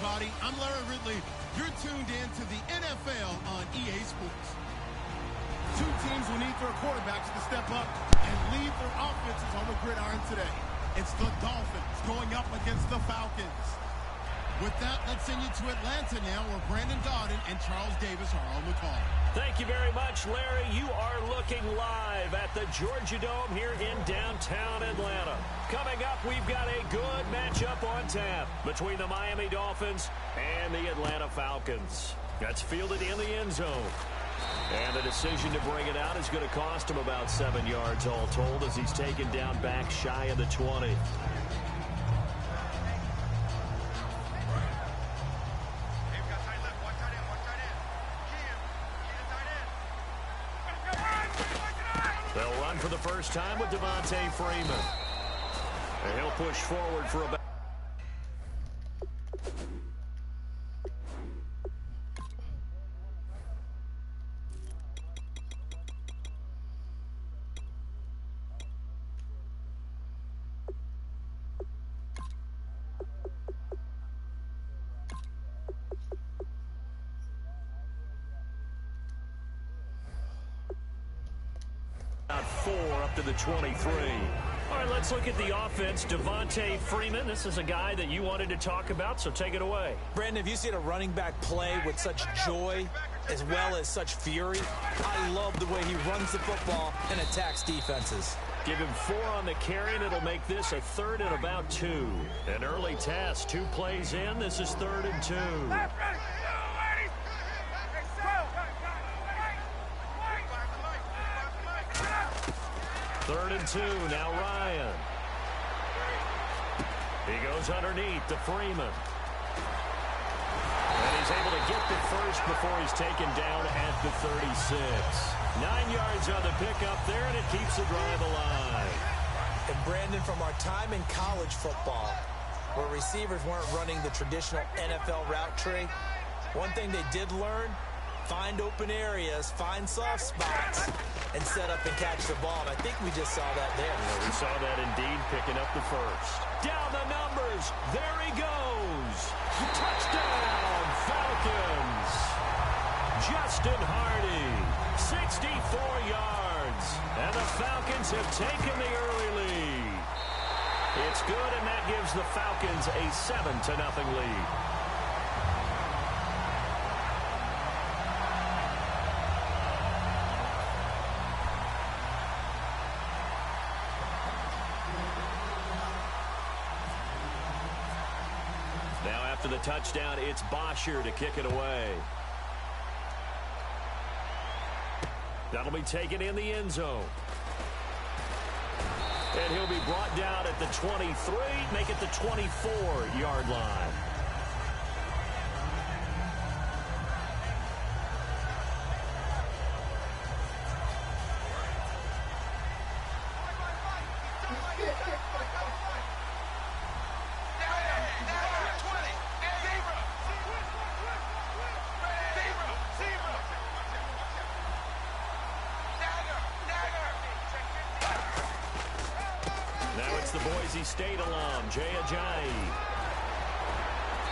everybody. I'm Larry Ridley. You're tuned in to the NFL on EA Sports. Two teams will need their quarterbacks to step up and lead their offenses on the gridiron today. It's the Dolphins going up against the Falcons. With that, let's send you to Atlanta now, where Brandon Gaudin and Charles Davis are on the call. Thank you very much, Larry. You are looking live at the Georgia Dome here in downtown Atlanta. Coming up, we've got a good matchup on tap between the Miami Dolphins and the Atlanta Falcons. That's fielded in the end zone. And the decision to bring it out is going to cost him about 7 yards all told, as he's taken down back shy of the 20. They'll run for the first time with Devontae Freeman. And he'll push forward for about... up to the 23. All right, let's look at the offense. Devontae Freeman, this is a guy that you wanted to talk about, so take it away. Brandon, have you seen a running back play with such joy as well as such fury? I love the way he runs the football and attacks defenses. Give him 4 on the carry, and it'll make this a 3rd and about 2. An early test, 2 plays in. This is 3rd and 2. 3rd and 2, now Ryan. He goes underneath to Freeman. And he's able to get the first before he's taken down at the 36. 9 yards on the pickup there, and it keeps the drive alive. And Brandon, from our time in college football, where receivers weren't running the traditional NFL route tree, one thing they did learn: find open areas, find soft spots, and set up and catch the ball. And I think we just saw that there. Yeah, we saw that indeed, picking up the first. Down the numbers. There he goes. Touchdown, Falcons. Justin Hardy, 64 yards. And the Falcons have taken the early lead. It's good, and that gives the Falcons a 7-0 lead. After the touchdown, it's Bosher to kick it away. That'll be taken in the end zone. And he'll be brought down at the 23, make it the 24-yard line. The Boise State alum, Jay Ajayi.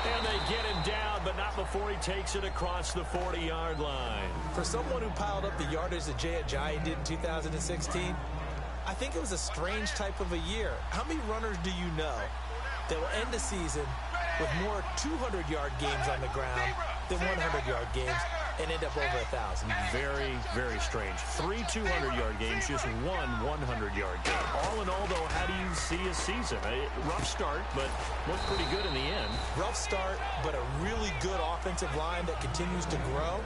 And they get him down, but not before he takes it across the 40-yard line. For someone who piled up the yardage that Jay Ajayi did in 2016, I think it was a strange type of a year. How many runners do you know that will end the season with more 200-yard games on the ground than 100-yard games and end up over 1,000? Very, very strange. 3 200-yard games, just 1 100-yard game. All in all, though, how do you see a season? A rough start, but looked pretty good in the end. Rough start, but a really good offensive line that continues to grow.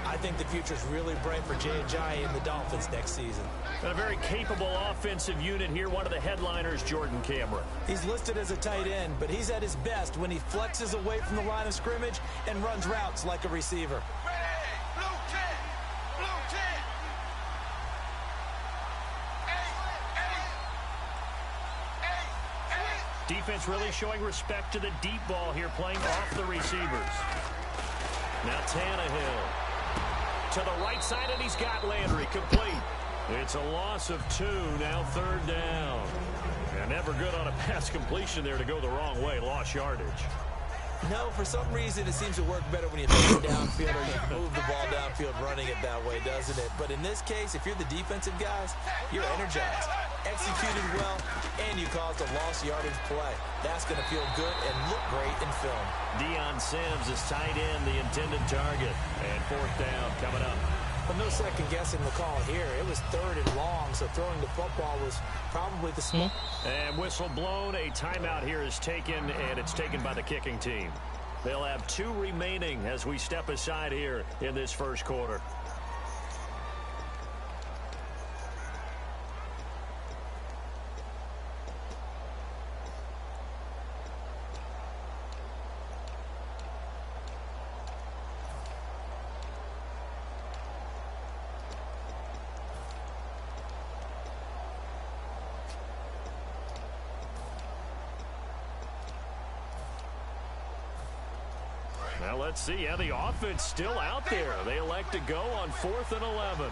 I think the future's really bright for Jay Ajayi and the Dolphins next season. And a very capable offensive unit here. One of the headliners, Jordan Cameron. He's listed as a tight end, but he's at his best when he flexes away from the line of scrimmage and runs routes like a receiver. Defense really showing respect to the deep ball here, playing off the receivers. Now Tannehill to the right side, and he's got Landry complete. It's a loss of 2, now 3rd down. And never good on a pass completion there to go the wrong way, lost yardage. No, for some reason it seems to work better when you throw it downfield or you move the ball downfield running it that way, doesn't it? But in this case, if you're the defensive guys, you're energized, executed well, and you caused a lost yardage play. That's going to feel good and look great in film. Deion Sims is tight end, the intended target. And fourth down coming up. But no second guessing the call here. It was 3rd and long, so throwing the football was probably the smart. And whistle blown. A timeout here is taken, and it's taken by the kicking team. They'll have 2 remaining as we step aside here in this first quarter. Now let's see. Yeah, the offense still out there. They elect to go on 4th and 11.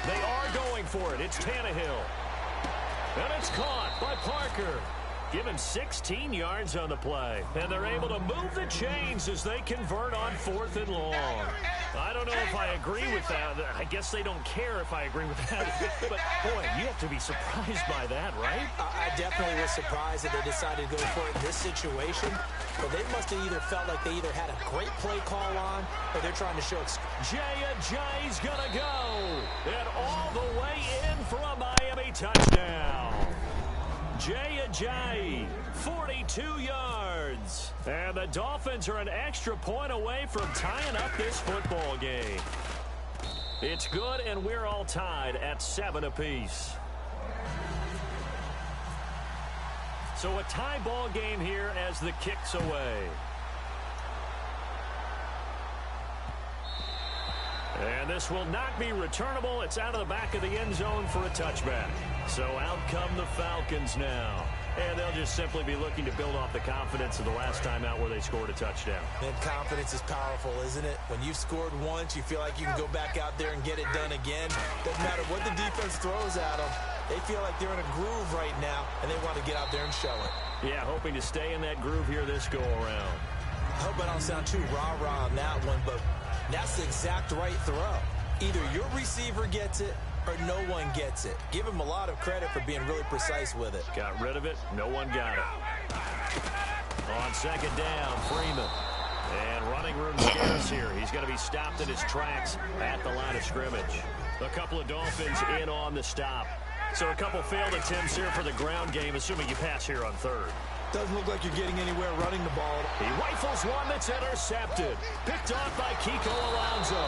They are going for it. It's Tannehill. And it's caught by Parker. Given 16 yards on the play. And they're able to move the chains as they convert on 4th and long. I don't know if I agree with that. I guess they don't care if I agree with that. But, boy, you have to be surprised by that, right? I definitely was surprised that they decided to go for it in this situation. But they must have either felt like they either had a great play call on or they're trying to show Jay's going to go. And all the way in for a Miami touchdown. Jay, 42 yards. And the Dolphins are an extra point away from tying up this football game. It's good, and we're all tied at 7 apiece. So a tie ball game here as the kick's away. And this will not be returnable. It's out of the back of the end zone for a touchback. So out come the Falcons now. And they'll just simply be looking to build off the confidence of the last time out where they scored a touchdown. And confidence is powerful, isn't it? When you've scored once, you feel like you can go back out there and get it done again. Doesn't matter what the defense throws at them. They feel like they're in a groove right now, and they want to get out there and show it. Yeah, hoping to stay in that groove here this go-around. I hope I don't sound too rah-rah on that one, but that's the exact right throw. Either your receiver gets it or no one gets it. Give him a lot of credit for being really precise with it. Got rid of it. No one got it. On second down, Freeman. And running room scarce here. He's going to be stopped in his tracks at the line of scrimmage. A couple of Dolphins in on the stop. So a couple failed attempts here for the ground game, assuming you pass here on 3rd. Doesn't look like you're getting anywhere running the ball. He rifles one that's intercepted. Picked off by Kiko Alonso.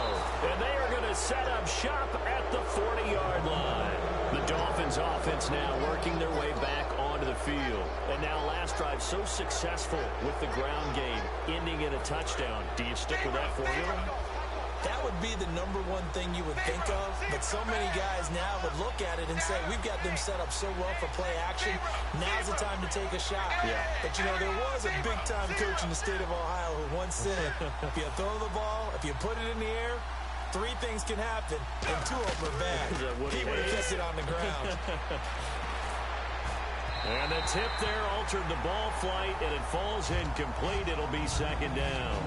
And they are going to set up shop at the 40-yard line. The Dolphins offense now working their way back onto the field. And now last drive so successful with the ground game, ending in a touchdown. Do you stick with that formula? That would be the number one thing you would think of, but so many guys now would look at it and say, we've got them set up so well for play action, now's the time to take a shot. Yeah. But, you know, there was a big-time coach in the state of Ohio who once said, if you throw the ball, if you put it in the air, 3 things can happen, and 2 of them are bad. He would have kept it on the ground. And the tip there altered the ball flight, and it falls incomplete. It'll be second down.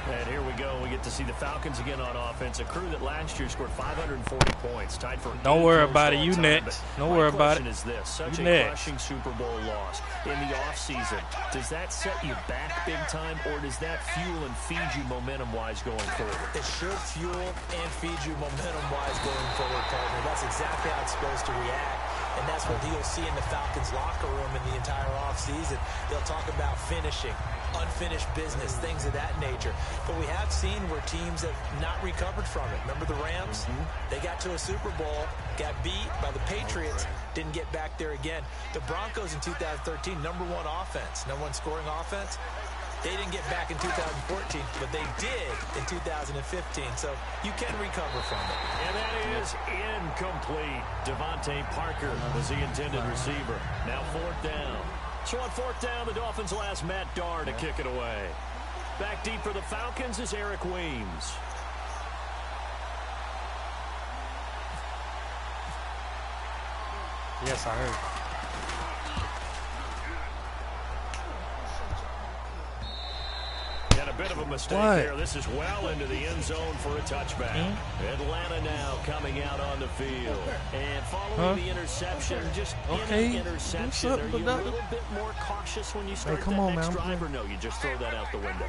And here we go. We get to see the Falcons again on offense. A crew that last year scored 540 points, tied for. Don't worry about it. You next. Don't worry about it. My question is this: such a crushing Super Bowl loss in the offseason, does that set you back big time, or does that fuel and feed you momentum-wise going forward? It should fuel and feed you momentum-wise going forward, partner. That's exactly how it's supposed to react. And that's what you'll see in the Falcons locker room in the entire offseason. They'll talk about finishing, unfinished business, things of that nature. But we have seen where teams have not recovered from it. Remember the Rams? They got to a Super Bowl, got beat by the Patriots, didn't get back there again. The Broncos in 2013, #1 offense, #1 scoring offense. They didn't get back in 2014, but they did in 2015. So you can recover from it. And that is incomplete. Devontae Parker was the intended receiver. Now 4th down. So on 4th down, the Dolphins will ask Matt Darr to kick it away. Back deep for the Falcons is Eric Weems. Yes, I heard. And a bit of a mistake there. This is well into the end zone for a touchback. Atlanta now coming out on the field. And following the interception, just any interception, are you a little bit more cautious when you start that next drive, or no, you just throw that out the window?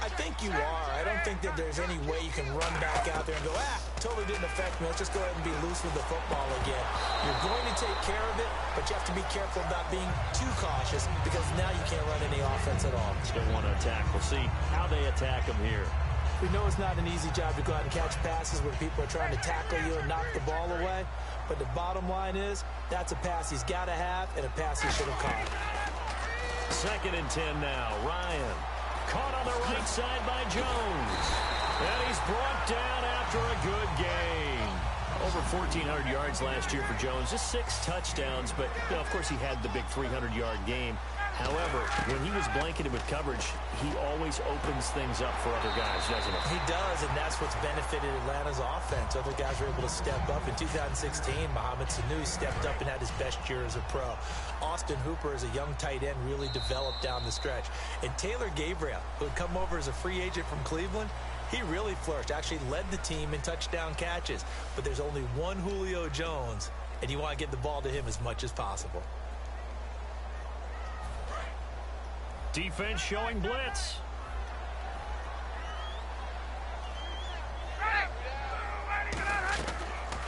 I think you are. I don't think that there's any way you can run back out there and go, totally didn't affect me. Let's just go ahead and be loose with the football again. You're going to take care of it, but you have to be careful about being too cautious because now you can't run any offense at all. Still want to attack. We'll see how they attack them here. We know it's not an easy job to go out and catch passes when people are trying to tackle you and knock the ball away, but the bottom line is that's a pass he's got to have and a pass he should have caught. 2nd and 10 now. Ryan caught on the right side by Jones. And he's brought down after a good game. Over 1,400 yards last year for Jones. Just 6 touchdowns, but of course he had the big 300-yard game. However, when he was blanketed with coverage, he always opens things up for other guys, doesn't he? He does, and that's what's benefited Atlanta's offense. Other guys were able to step up. In 2016, Mohamed Sanu stepped up and had his best year as a pro. Austin Hooper, as a young tight end, really developed down the stretch. And Taylor Gabriel, who had come over as a free agent from Cleveland, he really flourished, actually led the team in touchdown catches. But there's only one Julio Jones, and you want to get the ball to him as much as possible. Defense showing blitz.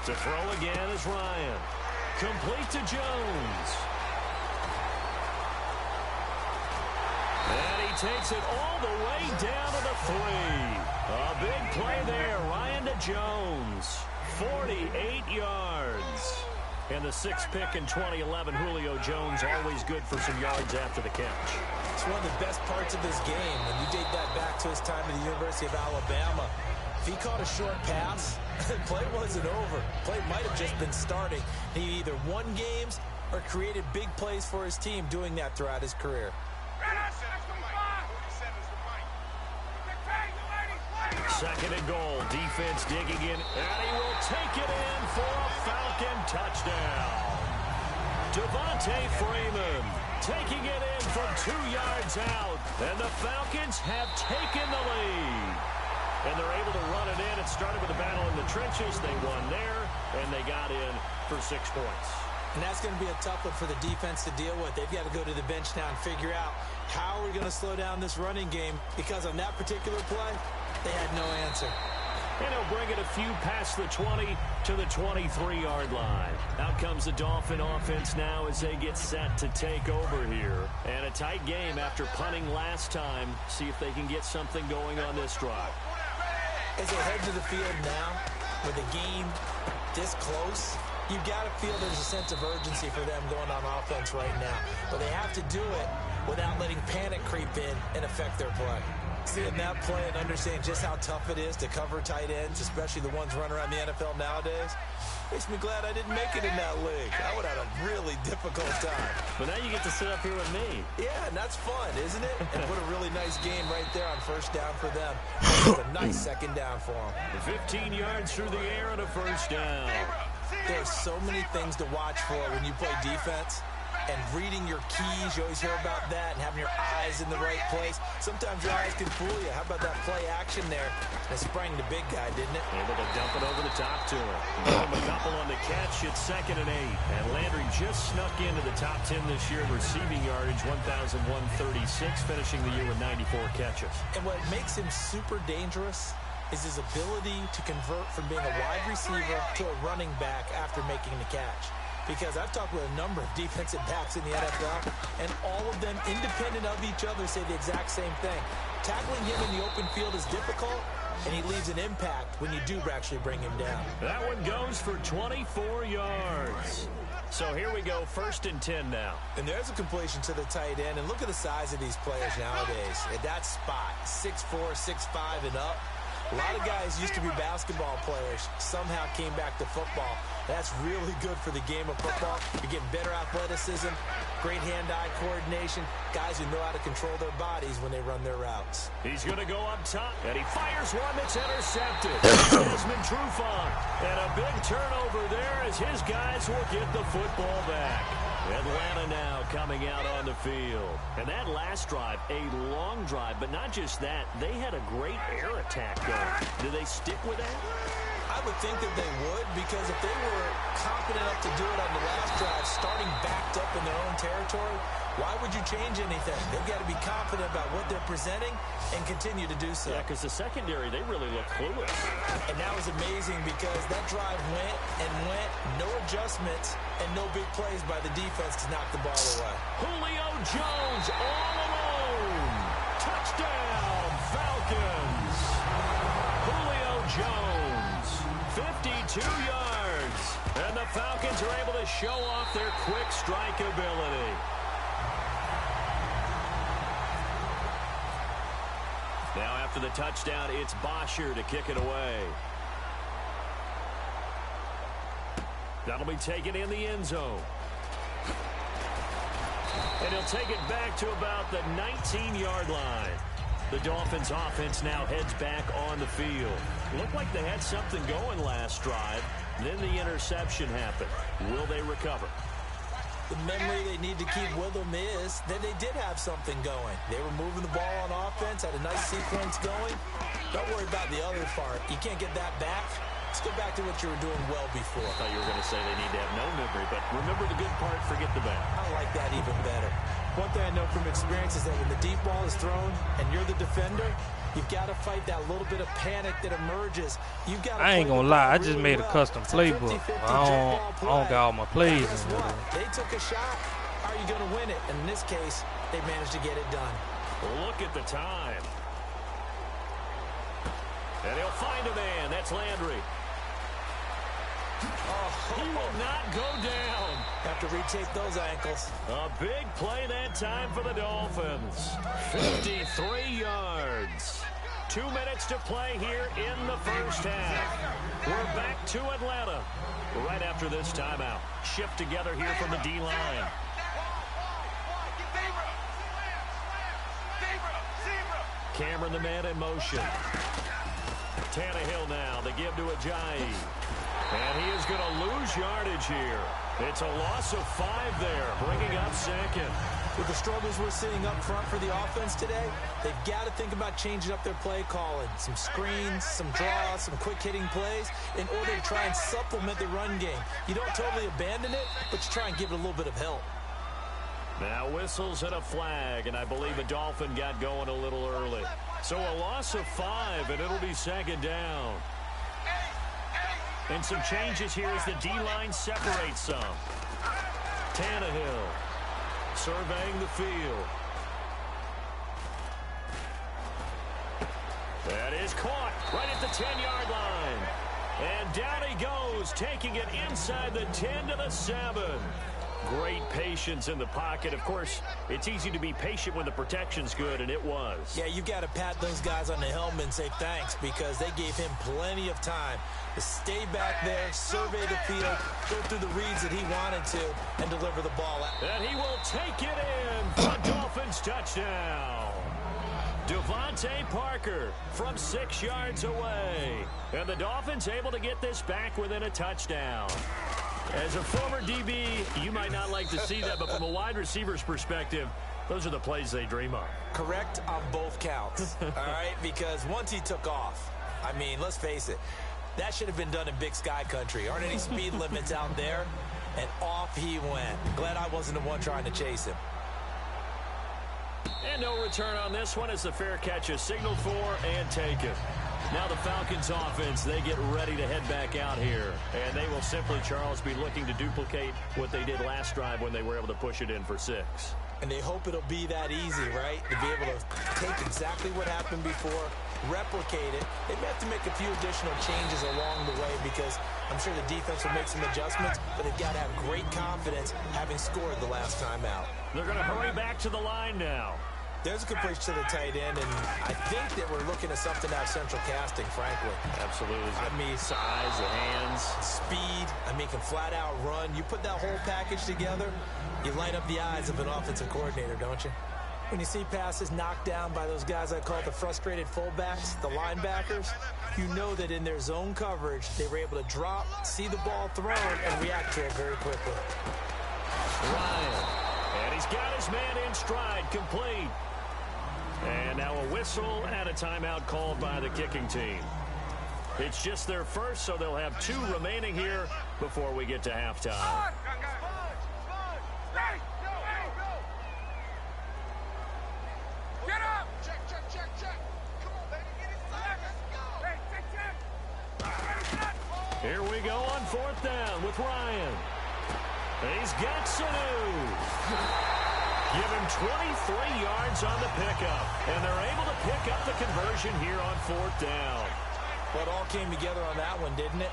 To throw again is Ryan. Complete to Jones. And he takes it all the way down to the 3. A big play there. Ryan to Jones. 48 yards. And the 6th pick in 2011, Julio Jones, always good for some yards after the catch. It's one of the best parts of his game. When you date that back to his time at the University of Alabama, if he caught a short pass, the play wasn't over. Play might have just been starting. He either won games or created big plays for his team doing that throughout his career. 2nd and goal. Defense digging in, and he will take it in for a Falcon touchdown. Devontae Freeman taking it in from 2 yards out, and the Falcons have taken the lead. And they're able to run it in. It started with a battle in the trenches. They won there, and they got in for 6 points. And that's going to be a tough one for the defense to deal with. They've got to go to the bench now and figure out how are we going to slow down this running game, because on that particular play, they had no answer. And he'll bring it a few past the 20 to the 23-yard line. Out comes the Dolphin offense now as they get set to take over here. And a tight game after punting last time. See if they can get something going on this drive. As they head to the field now, with the game this close, you've got to feel there's a sense of urgency for them going on offense right now. But they have to do it without letting panic creep in and affect their play. Seeing that play and understanding just how tough it is to cover tight ends, especially the ones running around the NFL nowadays, makes me glad I didn't make it in that league. I would have had a really difficult time. But now you get to sit up here with me. Yeah, and that's fun, isn't it? And put a really nice game right there on 1st down for them. A nice 2nd down for them. 15 yards through the air and a 1st down. There's so many things to watch for when you play defense. And reading your keys, you always hear about that, and having your eyes in the right place. Sometimes your eyes can fool you. How about that play action there? And it sprang the big guy, didn't it? Able to dump it over the top to him. Give him a couple on the catch. It's 2nd and 8. And Landry just snuck into the top 10 this year in receiving yardage, 1,136, finishing the year with 94 catches. And what makes him super dangerous is his ability to convert from being a wide receiver to a running back after making the catch. Because I've talked with a number of defensive backs in the NFL, and all of them, independent of each other, say the exact same thing. Tackling him in the open field is difficult, and he leaves an impact when you do actually bring him down. That one goes for 24 yards. So here we go, 1st and 10 now. And there's a completion to the tight end, and look at the size of these players nowadays. At that spot, 6'4", 6'5", and up. A lot of guys used to be basketball players, somehow came back to football. That's really good for the game of football. You're getting better athleticism, great hand-eye coordination, guys who know how to control their bodies when they run their routes. He's going to go up top, and he fires one that's intercepted. Desmond Trufant, and a big turnover there as his guys will get the football back. Atlanta now coming out on the field. And that last drive, a long drive, but not just that. They had a great air attack going. Do they stick with that? I would think that they would, because if they were confident enough to do it on the last drive, starting backed up in their own territory, why would you change anything? They've got to be confident about what they're presenting and continue to do so. Yeah, because the secondary, they really look clueless. And that was amazing because that drive went and went, no adjustments, and no big plays by the defense to knock the ball away. Julio Jones all alone. Touchdown, Falcons. Julio Jones, 52 yards. And the Falcons are able to show off their quick strike ability. Now after the touchdown, it's Bosher to kick it away. That'll be taken in the end zone. And he'll take it back to about the 19-yard line. The Dolphins offense now heads back on the field. Looked like they had something going last drive. Then the interception happened. Will they recover? The memory they need to keep with them is that they did have something going. They were moving the ball on offense, had a nice sequence going. Don't worry about the other part. You can't get that back. Let's go back to what you were doing well before. I thought you were going to say they need to have no memory, but remember the good part, forget the bad. I like that even better. One thing I know from experience is that when the deep ball is thrown and you're the defender, you've got to fight that little bit of panic that emerges. You've got to I ain't gonna lie, I just really made a custom playbook. I don't got all my plays in there. They took a shot. Are you going to win it? And in this case, they managed to get it done. Look at the time. And he'll find a man. That's Landry. He will not go down. Have to retake those ankles. A big play that time for the Dolphins. 53 yards. 2 minutes to play here in the first half. We're back to Atlanta right after this timeout. Shift together here from the D-line. Cameron, the man in motion. Tannehill now. They give to Ajayi. And he is going to lose yardage here. It's a loss of 5 there, bringing up second. With the struggles we're seeing up front for the offense today, they've got to think about changing up their play calling. Some screens, some draws, some quick-hitting plays in order to try and supplement the run game. You don't totally abandon it, but you try and give it a little bit of help. Now whistles and a flag, and I believe the Dolphin got going a little early. So a loss of 5, and it'll be second down. And some changes here as the D-line separates some. Tannehill surveying the field. That is caught right at the 10-yard line. And down he goes, taking it inside the 10 to the 7. Great patience in the pocket. Of course, it's easy to be patient when the protection's good, and it was. Yeah, you got to pat those guys on the helmet and say thanks because they gave him plenty of time to stay back there, survey the field, go through the reads that he wanted to, and deliver the ball out. And he will take it in for a Dolphins touchdown. Devontae Parker from 6 yards away. And the Dolphins able to get this back within a touchdown. As a former DB, you might not like to see that, but from a wide receiver's perspective, those are the plays they dream of. Correct on both counts, all right? Because once he took off, I mean, let's face it, that should have been done in Big Sky Country. Aren't any speed limits out there? And off he went. Glad I wasn't the one trying to chase him. And no return on this one as the fair catch is signaled for and taken. Now the Falcons offense, they get ready to head back out here. And they will simply, Charles, be looking to duplicate what they did last drive when they were able to push it in for 6. And they hope it'll be that easy, right? To be able to take exactly what happened before, replicate it. They may have to make a few additional changes along the way because I'm sure the defense will make some adjustments, but they've got to have great confidence having scored the last time out. They're going to hurry back to the line now. There's a completion to the tight end, and I think that we're looking at something out of central casting, frankly. Absolutely. I mean, size, the hands, speed. I mean, can flat out run. You put that whole package together, you light up the eyes of an offensive coordinator, don't you? When you see passes knocked down by those guys I call the frustrated fullbacks, the linebackers, you know that in their zone coverage, they were able to drop, see the ball thrown, and react to it very quickly. Ryan. And he's got his man in stride, complete. And now a whistle and a timeout called by the kicking team. It's just their first, so they'll have 2 remaining here before we get to halftime. Get up! Check. Come on, baby. Get inside. Let's go. Here we go on 4th down with Ryan. He's got Sanu. Give him 23 yards on the pickup. And they're able to pick up the conversion here on 4th down. Well, it all came together on that one, didn't it?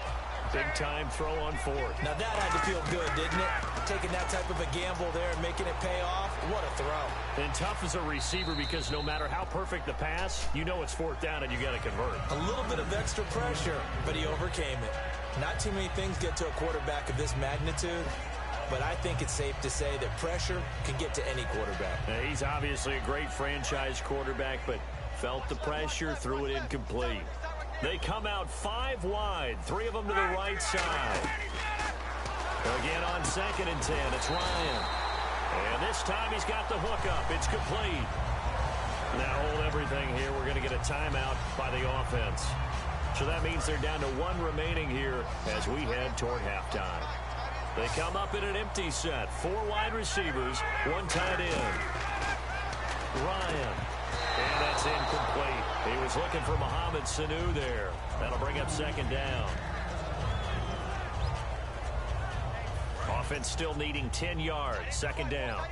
Big-time throw on 4th. Now, that had to feel good, didn't it? Taking that type of a gamble there and making it pay off. What a throw. And tough as a receiver because no matter how perfect the pass, you know it's 4th down and you got to convert. A little bit of extra pressure, but he overcame it. Not too many things get to a quarterback of this magnitude, but I think it's safe to say that pressure can get to any quarterback. Now, he's obviously a great franchise quarterback, but felt the pressure, threw it incomplete. They come out 5 wide, 3 of them to the right side. Again on 2nd and 10, it's Ryan. And this time he's got the hook up. It's complete. Now hold everything here. We're going to get a timeout by the offense. So that means they're down to 1 remaining here as we head toward halftime. They come up in an empty set. 4 wide receivers, 1 tight end. Ryan. And that's incomplete. He was looking for Mohamed Sanu there. That'll bring up 2nd down. Offense still needing 10 yards. 2nd down.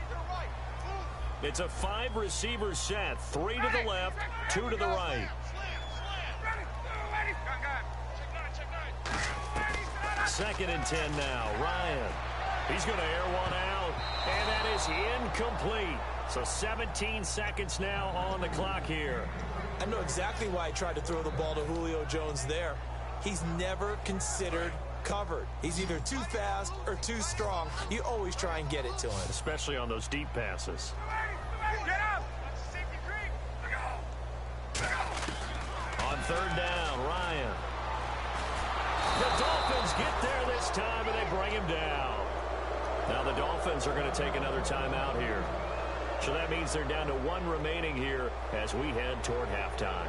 It's a 5-receiver set. 3 to the left, 2 to the right. 2nd and 10 now. Ryan. He's going to air one out. And that is incomplete. So 17 seconds now on the clock here. I know exactly why he tried to throw the ball to Julio Jones there. He's never considered covered. He's either too fast or too strong. You always try and get it to him. Especially on those deep passes. Get up! On 3rd down, Ryan. The Dolphins get there this time, and they bring him down. Now the Dolphins are going to take another timeout here. So that means they're down to 1 remaining here as we head toward halftime.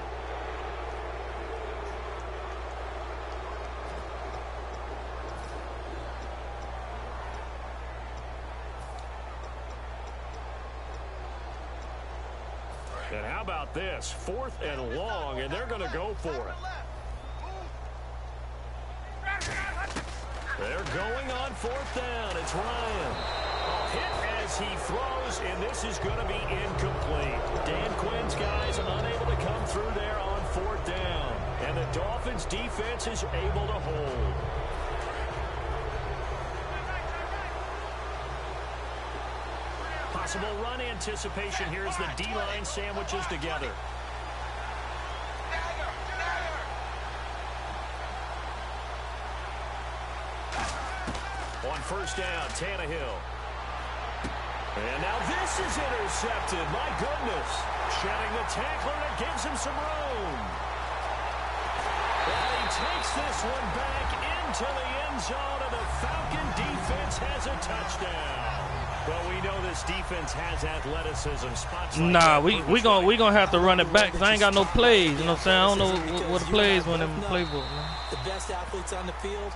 And how about this? 4th and long, and they're going to go for it. They're going on 4th down. It's Ryan. Hit as he throws, and this is going to be incomplete. Dan Quinn's guys unable to come through there on 4th down. And the Dolphins' defense is able to hold. Possible run anticipation here as the D-line sandwiches together. On 1st down, Tannehill. And now this is intercepted. My goodness. Shedding the tackler that gives him some room. And he takes this one back into the end zone, and the Falcon defense has a touchdown. Well, we know this defense has athleticism. Spots like nah, we gonna have to run it back because I ain't got no plays. You know what I'm saying? I don't know what the plays when them playbook, man. The best athletes on the field,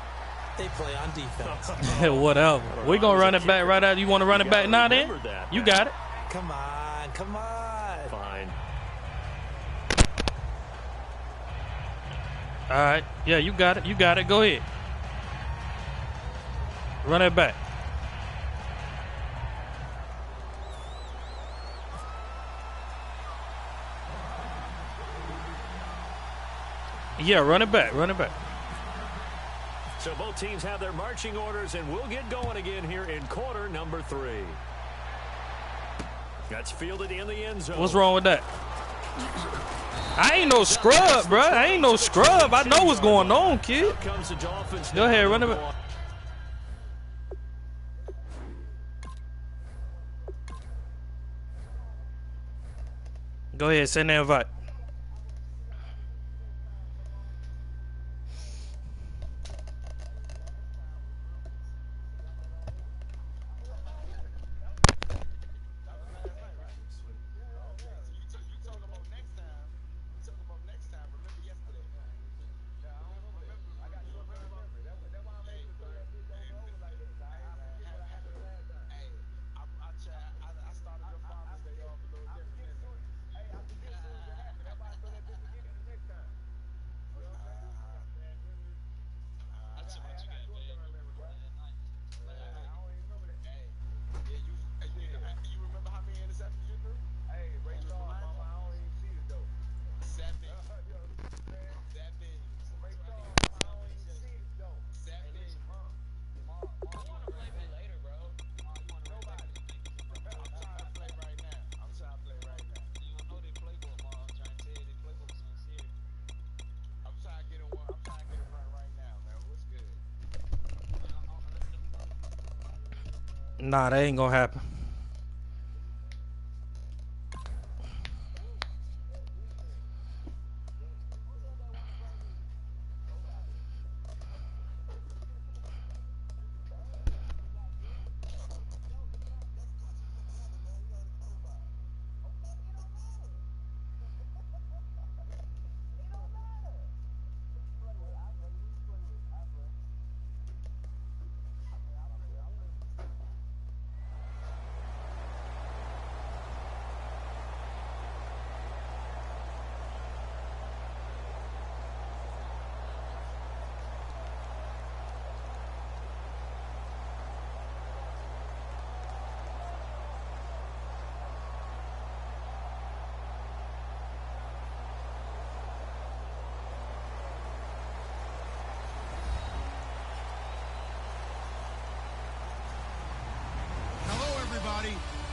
they play on defense. Whatever. We gonna run it back right out. You want to run it back now? Then you got it. Come on, come on. Fine. All right. Yeah, you got it. You got it. Go ahead. Run it back. Yeah, run it back. Run it back. So both teams have their marching orders, and we'll get going again here in quarter number 3. That's fielded in the end zone. What's wrong with that? I ain't no scrub, bro. I ain't no scrub. I know what's going on, kid. Go ahead, run it. Go ahead, send the invite. Nah, that ain't gonna happen.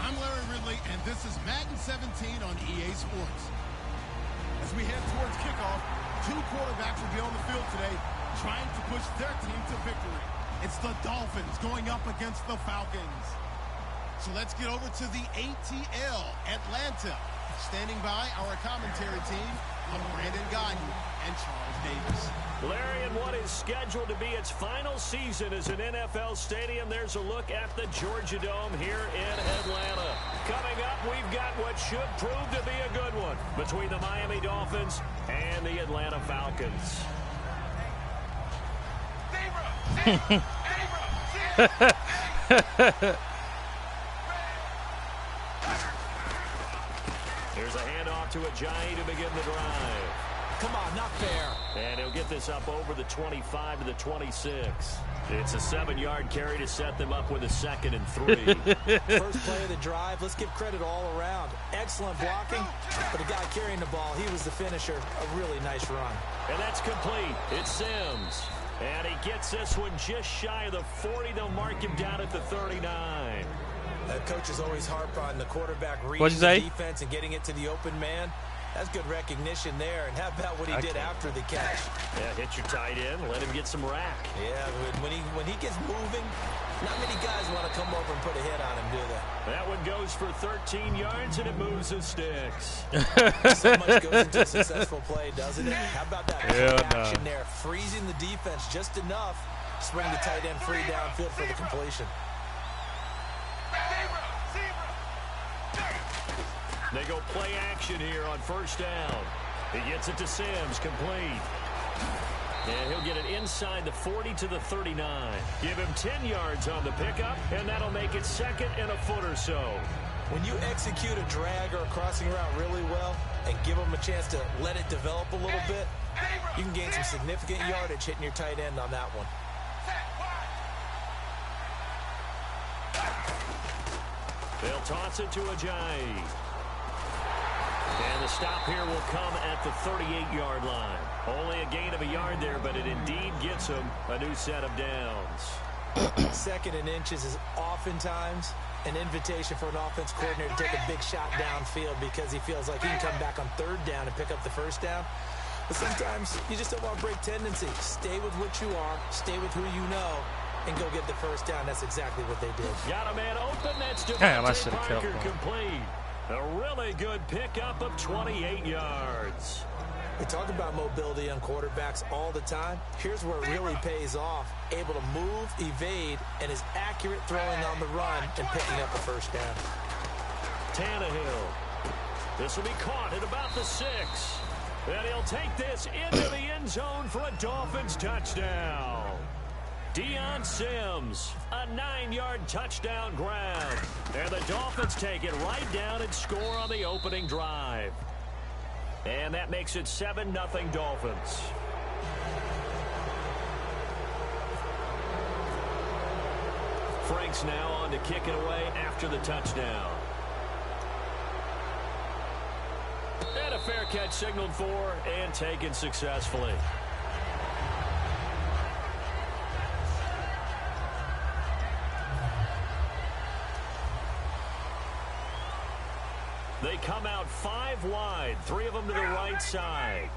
I'm Larry Ridley, and this is Madden 17 on EA Sports. As we head towards kickoff, two quarterbacks will be on the field today trying to push their team to victory. It's the Dolphins going up against the Falcons. So let's get over to the ATL, Atlanta. Standing by our commentary team of Brandon Guyton and Charles Davis. Larry, in what is scheduled to be its final season as an NFL stadium, there's a look at the Georgia Dome here in Atlanta. Coming up, we've got what should prove to be a good one between the Miami Dolphins and the Atlanta Falcons. Here's a handoff to Ajayi to begin the drive. Come on, not fair. And he'll get this up over the 25 to the 26. It's a 7-yard carry to set them up with a 2nd and 3. First play of the drive, let's give credit all around. Excellent blocking, but the guy carrying the ball, he was the finisher. A really nice run. And that's complete. It's Sims. And he gets this one just shy of the 40. They'll mark him down at the 39. Coaches always harp on the quarterback What'd reading you say? the defense and getting it to the open man. That's good recognition there. And how about what he did after the catch? Yeah, hit your tight end, let him get some rack. Yeah, when he gets moving, not many guys want to come over and put a hit on him, do they? That one goes for 13 yards, and it moves the sticks. So much goes into a successful play, doesn't it? How about that action there? Freezing the defense just enough to bring the tight end free downfield for the completion. They go play action here on first down. He gets it to Sims, complete. And he'll get it inside the 40 to the 39. Give him 10 yards on the pickup, and that'll make it 2nd and a foot or so. When you execute a drag or a crossing route really well and give them a chance to let it develop a little bit, you can gain some significant yardage hitting your tight end on that one. They'll toss it to Ajayi. And the stop here will come at the 38-yard line. Only a gain of a yard there, but it indeed gets him a new set of downs. 2nd and inches is oftentimes an invitation for an offense coordinator to take a big shot downfield because he feels like he can come back on third down and pick up the first down. But sometimes you just don't want to break tendencies. Stay with what you are, stay with who you know, and go get the first down. That's exactly what they did. Got a man open. That's Damn, I Devontae should have Parker kept one. complete. A really good pickup of 28 yards. We talk about mobility on quarterbacks all the time. Here's where it really pays off. Able to move, evade, and is accurate throwing on the run and picking up a first down. Tannehill. This will be caught at about the 6. And he'll take this into the end zone for a Dolphins touchdown. Deion Sims, a 9-yard touchdown grab. And the Dolphins take it right down and score on the opening drive. And that makes it 7-0 Dolphins. Franks now on to kick it away after the touchdown. And a fair catch signaled for and taken successfully. They come out 5 wide, 3 of them to the right side.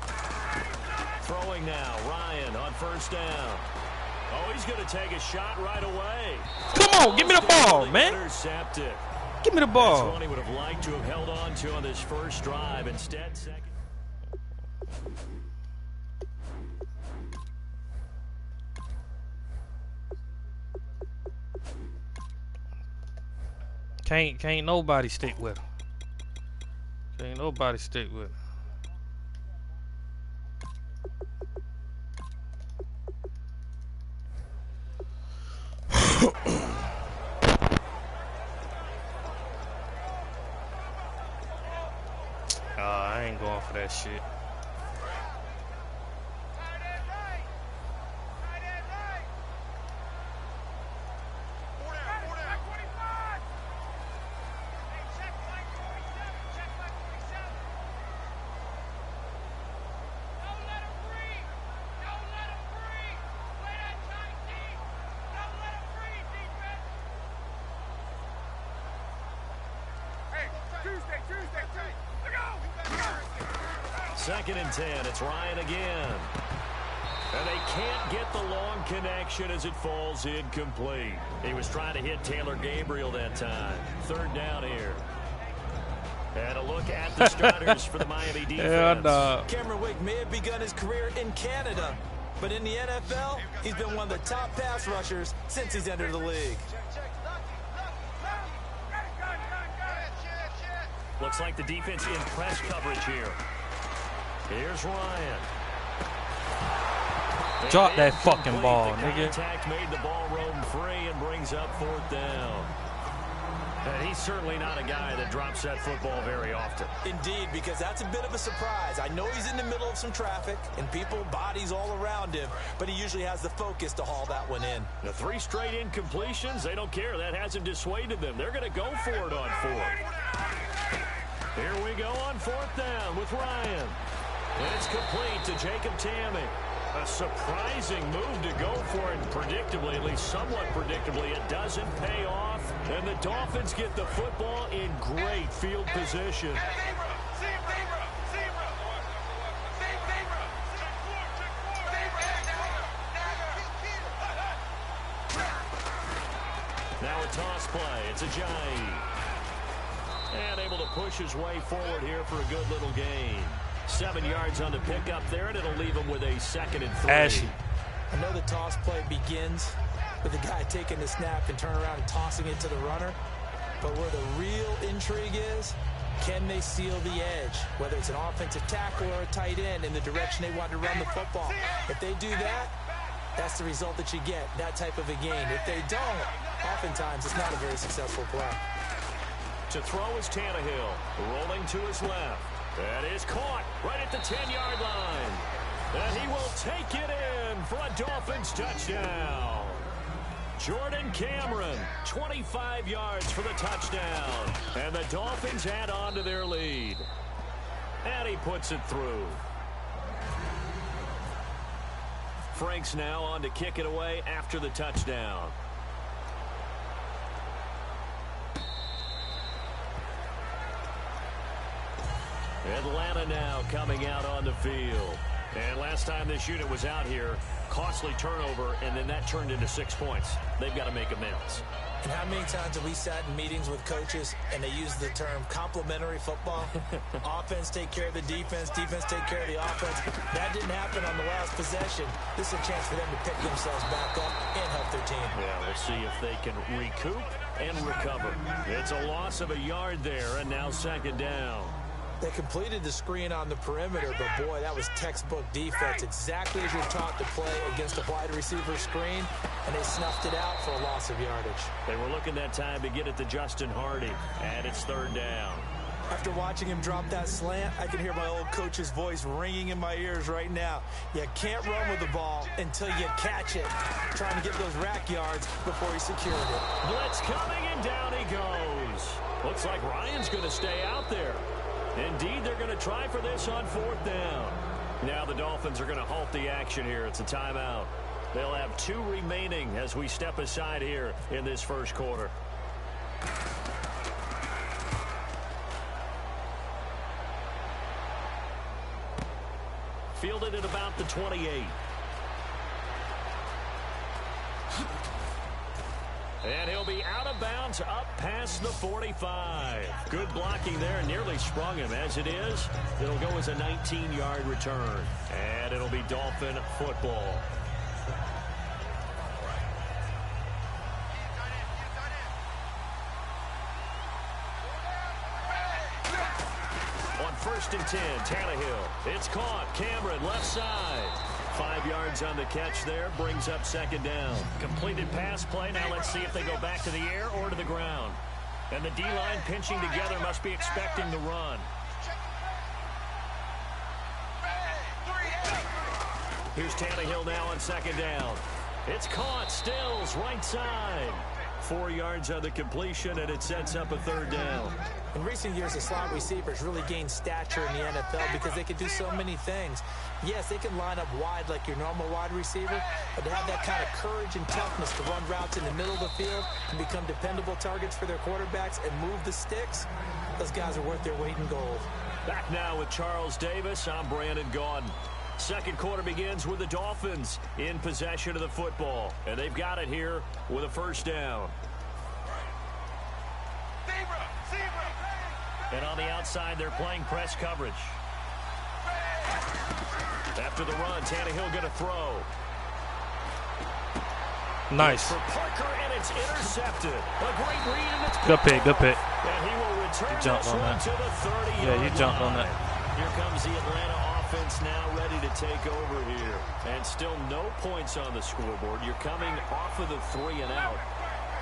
Throwing now, Ryan on first down. Oh, he's going to take a shot right away. Come on, give me the ball, man. Intercepted. Give me the ball. That's one he would have liked to have held on to on this first drive. Instead, second. Can't nobody stick with him. Can't nobody stick with him. I ain't going for that shit. Second and 10. It's Ryan again. And they can't get the long connection as it falls incomplete. He was trying to hit Taylor Gabriel that time. Third down here. And a look at the starters for the Miami defense. Cameron Wake may have begun his career in Canada, but in the NFL, he's been one of the top pass rushers since he's entered the league. Looks like the defense in press coverage here. Here's Ryan. Drop that fucking ball, nigga. Contact made the ball roam free and brings up fourth down. And he's certainly not a guy that drops that football very often. Indeed, because that's a bit of a surprise. I know he's in the middle of some traffic and people, bodies all around him, but he usually has the focus to haul that one in. The 3 straight incompletions, they don't care. That hasn't dissuaded them. They're going to go for it on 4th. Here we go on 4th down with Ryan. And it's complete to Jacob Tamme. A surprising move to go for it, predictably, at least somewhat predictably. It doesn't pay off, and the Dolphins get the football in great field position. Now a toss play. It's Ajayi. And able to push his way forward here for a good little gain. 7 yards on the pickup there, and it'll leave him with a 2nd and 3. Ashy. I know the toss play begins with the guy taking the snap and turning around and tossing it to the runner. But where the real intrigue is, can they seal the edge? Whether it's an offensive tackle or a tight end in the direction they want to run the football. If they do that, that's the result that you get, that type of a gain. If they don't, oftentimes it's not a very successful play. To throw is Tannehill, rolling to his left. That is caught right at the 10-yard line. And he will take it in for a Dolphins touchdown. Jordan Cameron, 25 yards for the touchdown. And the Dolphins add on to their lead. And he puts it through. Franks now on to kick it away after the touchdown. Atlanta now coming out on the field. And last time this unit was out here, costly turnover, and then that turned into 6 points. They've got to make amends. And how many times have we sat in meetings with coaches and they use the term complementary football? Offense take care of the defense, defense take care of the offense. That didn't happen on the last possession. This is a chance for them to pick themselves back up and help their team. Yeah, we'll see if they can recoup and recover. It's a loss of a yard there, and now second down. They completed the screen on the perimeter, but boy, that was textbook defense. Exactly as you're taught to play against a wide receiver screen, and they snuffed it out for a loss of yardage. They were looking that time to get it to Justin Hardy, and it's third down. After watching him drop that slant, I can hear my old coach's voice ringing in my ears right now. You can't run with the ball until you catch it. Trying to get those rack yards before he secured it. Blitz coming, and down he goes. Looks like Ryan's going to stay out there. Indeed, they're going to try for this on fourth down. Now the Dolphins are going to halt the action here. It's a timeout. They'll have 2 remaining as we step aside here in this first quarter. Fielded at about the 28. And he'll be out of bounds up past the 45. Good blocking there. Nearly sprung him. As it is, it'll go as a 19-yard return. And it'll be Dolphin football. On 1st and 10, Tannehill. It's caught. Cameron, left side. 5 yards on the catch there, brings up second down. Completed pass play. Now let's see if they go back to the air or to the ground. And the D-line pinching together, must be expecting the run. Here's Tannehill now on second down. It's caught. Stills, right side. 4 yards on the completion, and it sets up a third down. In recent years, the slot receivers really gained stature in the NFL because they can do so many things. Yes, they can line up wide like your normal wide receiver, but to have that kind of courage and toughness to run routes in the middle of the field and become dependable targets for their quarterbacks and move the sticks, those guys are worth their weight in gold. Back now with Charles Davis. I'm Brandon Gaudin. Second quarter begins with the Dolphins in possession of the football, and they've got it here with a first down. And on the outside, they're playing press coverage. After the run, Tannehill going to throw. Nice. For Parker, and it's intercepted. A great read, and it's good pick, good pick. And he will return He jumped this on one that. to the 30-yard Yeah, he jumped on that. Here comes the Atlanta offense now ready to take over here. And still no points on the scoreboard. You're coming off of the 3 and out.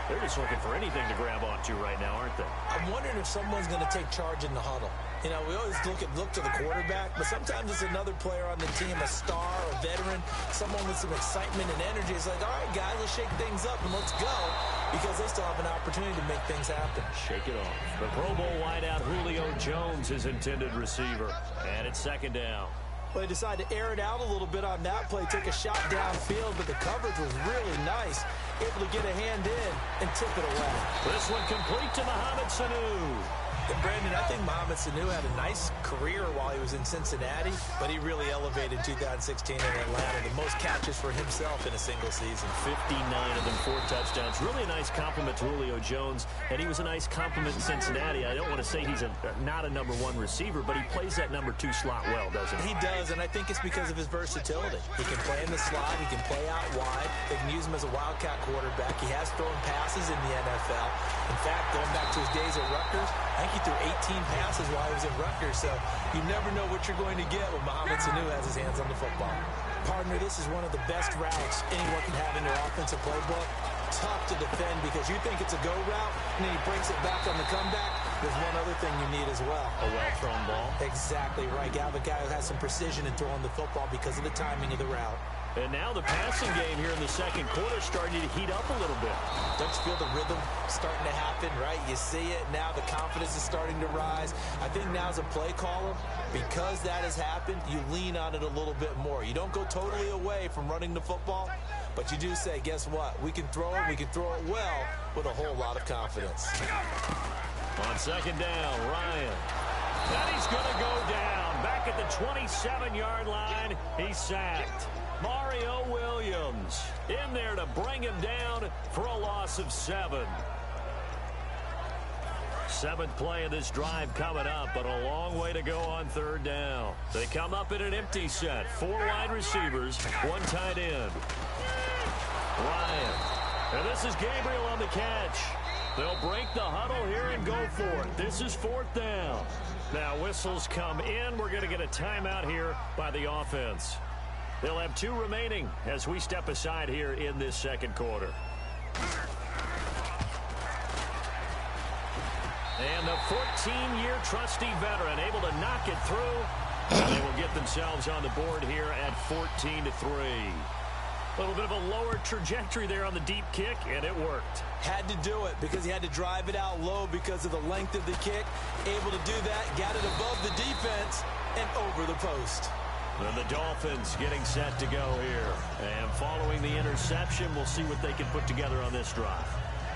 They're just looking for anything to grab onto right now, aren't they? I'm wondering if someone's going to take charge in the huddle. You know, we always look to the quarterback, but sometimes it's another player on the team, a star, a veteran, someone with some excitement and energy. It's like, all right, guys, let's shake things up and let's go, because they still have an opportunity to make things happen. Shake it off. The Pro Bowl wideout Julio Jones, his intended receiver. And it's second down. Well, they decided to air it out a little bit on that play, take a shot downfield, but the coverage was really nice. Able to get a hand in and tip it away. This one complete to Mohamed Sanu. And Brandon, I think Mohamed Sanu had a nice career while he was in Cincinnati, but he really elevated 2016 in Atlanta. The most catches for himself in a single season. 59 of them, 4 touchdowns. Really a nice compliment to Julio Jones, and he was a nice compliment in Cincinnati. I don't want to say he's not a number 1 receiver, but he plays that number 2 slot well, doesn't he? He does, and I think it's because of his versatility. He can play in the slot. He can play out wide. They can use him as a wildcat quarterback. He has thrown passes in the NFL. In fact, going back to his days at Rutgers, I think he threw 18 passes while he was at Rutgers, so you never know what you're going to get when Mohamed Sanu has his hands on the football. Partner, this is one of the best routes anyone can have in their offensive playbook. Tough to defend because you think it's a go route, and then he breaks it back on the comeback. There's one other thing you need as well. A well-thrown ball. Exactly right. You have a guy who has some precision in throwing the football because of the timing of the route. And now the passing game here in the second quarter starting to heat up a little bit. Don't you feel the rhythm starting to happen, right? You see it now. The confidence is starting to rise. I think now as a play caller, because that has happened, you lean on it a little bit more. You don't go totally away from running the football, but you do say, guess what? We can throw it. We can throw it well with a whole lot of confidence. On second down, Ryan. And he's going to go down. Back at the 27-yard line, he's sacked. Mario Williams in there to bring him down for a loss of 7. 7th play of this drive coming up, but a long way to go on 3rd down. They come up in an empty set. 4 wide receivers, 1 tight end. Ryan. And this is Gabriel on the catch. They'll break the huddle here and go for it. This is 4th down. Now whistles come in. We're going to get a timeout here by the offense. They'll have 2 remaining as we step aside here in this 2nd quarter. And the 14-year trusty veteran able to knock it through. And they will get themselves on the board here at 14-3. A little bit of a lower trajectory there on the deep kick, and it worked. Had to do it because he had to drive it out low because of the length of the kick. Able to do that, got it above the defense and over the post. And the Dolphins getting set to go here. And following the interception, we'll see what they can put together on this drive.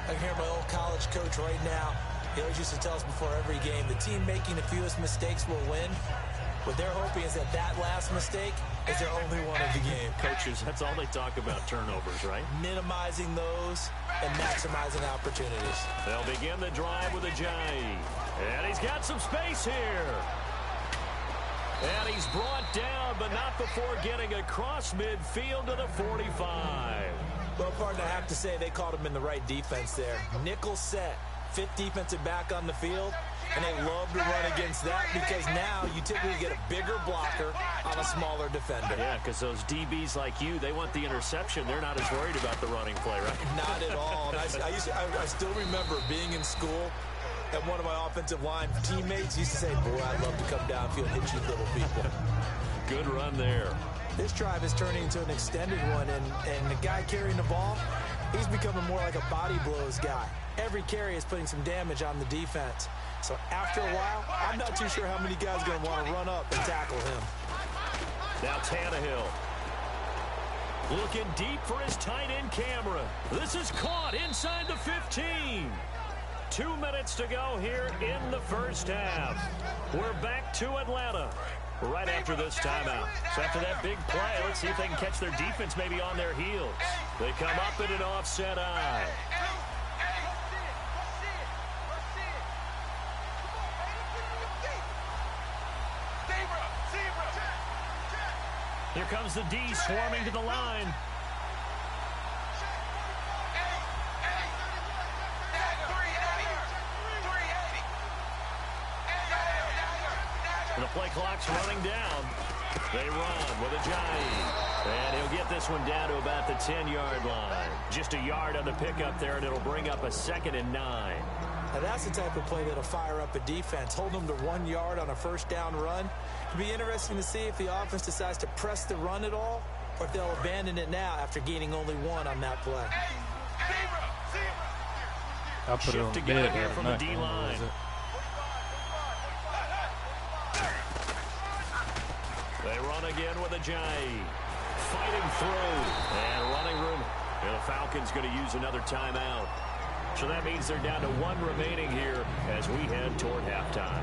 I can hear my old college coach right now. He always used to tell us before every game, the team making the fewest mistakes will win. What they're hoping is that that last mistake is their only one of the game. Coaches, that's all they talk about, turnovers, right? Minimizing those and maximizing opportunities. They'll begin the drive with a J. And he's got some space here. And he's brought down, but not before getting across midfield to the 45. Well, partner, I have to say they caught him in the right defense there. Nickel set, 5th defensive back on the field. And they love to run against that because now you typically get a bigger blocker on a smaller defender. Yeah, because those DBs like you, they want the interception. They're not as worried about the running play, right? Not at all. And I still remember being in school, and one of my offensive line teammates used to say, boy, I'd love to come downfield and hit you little people. Good run there. This drive is turning into an extended one, and the guy carrying the ball, he's becoming more like a body blows guy. Every carry is putting some damage on the defense. So after a while, I'm not too sure how many guys are going to want to run up and tackle him. Now Tannehill. Looking deep for his tight end camera. This is caught inside the 15. 2 minutes to go here in the 1st half. We're back to Atlanta right after this timeout. So after that big play, let's see if they can catch their defense maybe on their heels. They come up in an offset eye. Here comes the D swarming to the line. The play clock's running down. They run with a Ajayi. And he'll get this one down to about the 10-yard line. Just a yard on the pickup there, and it'll bring up a 2nd and 9. Now that's the type of play that'll fire up a defense. Hold them to 1 yard on a 1st down run. It'll be interesting to see if the offense decides to press the run at all, or if they'll abandon it now after gaining only 1 on that play. I'll put Shift together here from the D-line. They run again with a Ajayi. Fighting through. And running room. And the Falcons going to use another timeout. So that means they're down to 1 remaining here as we head toward halftime.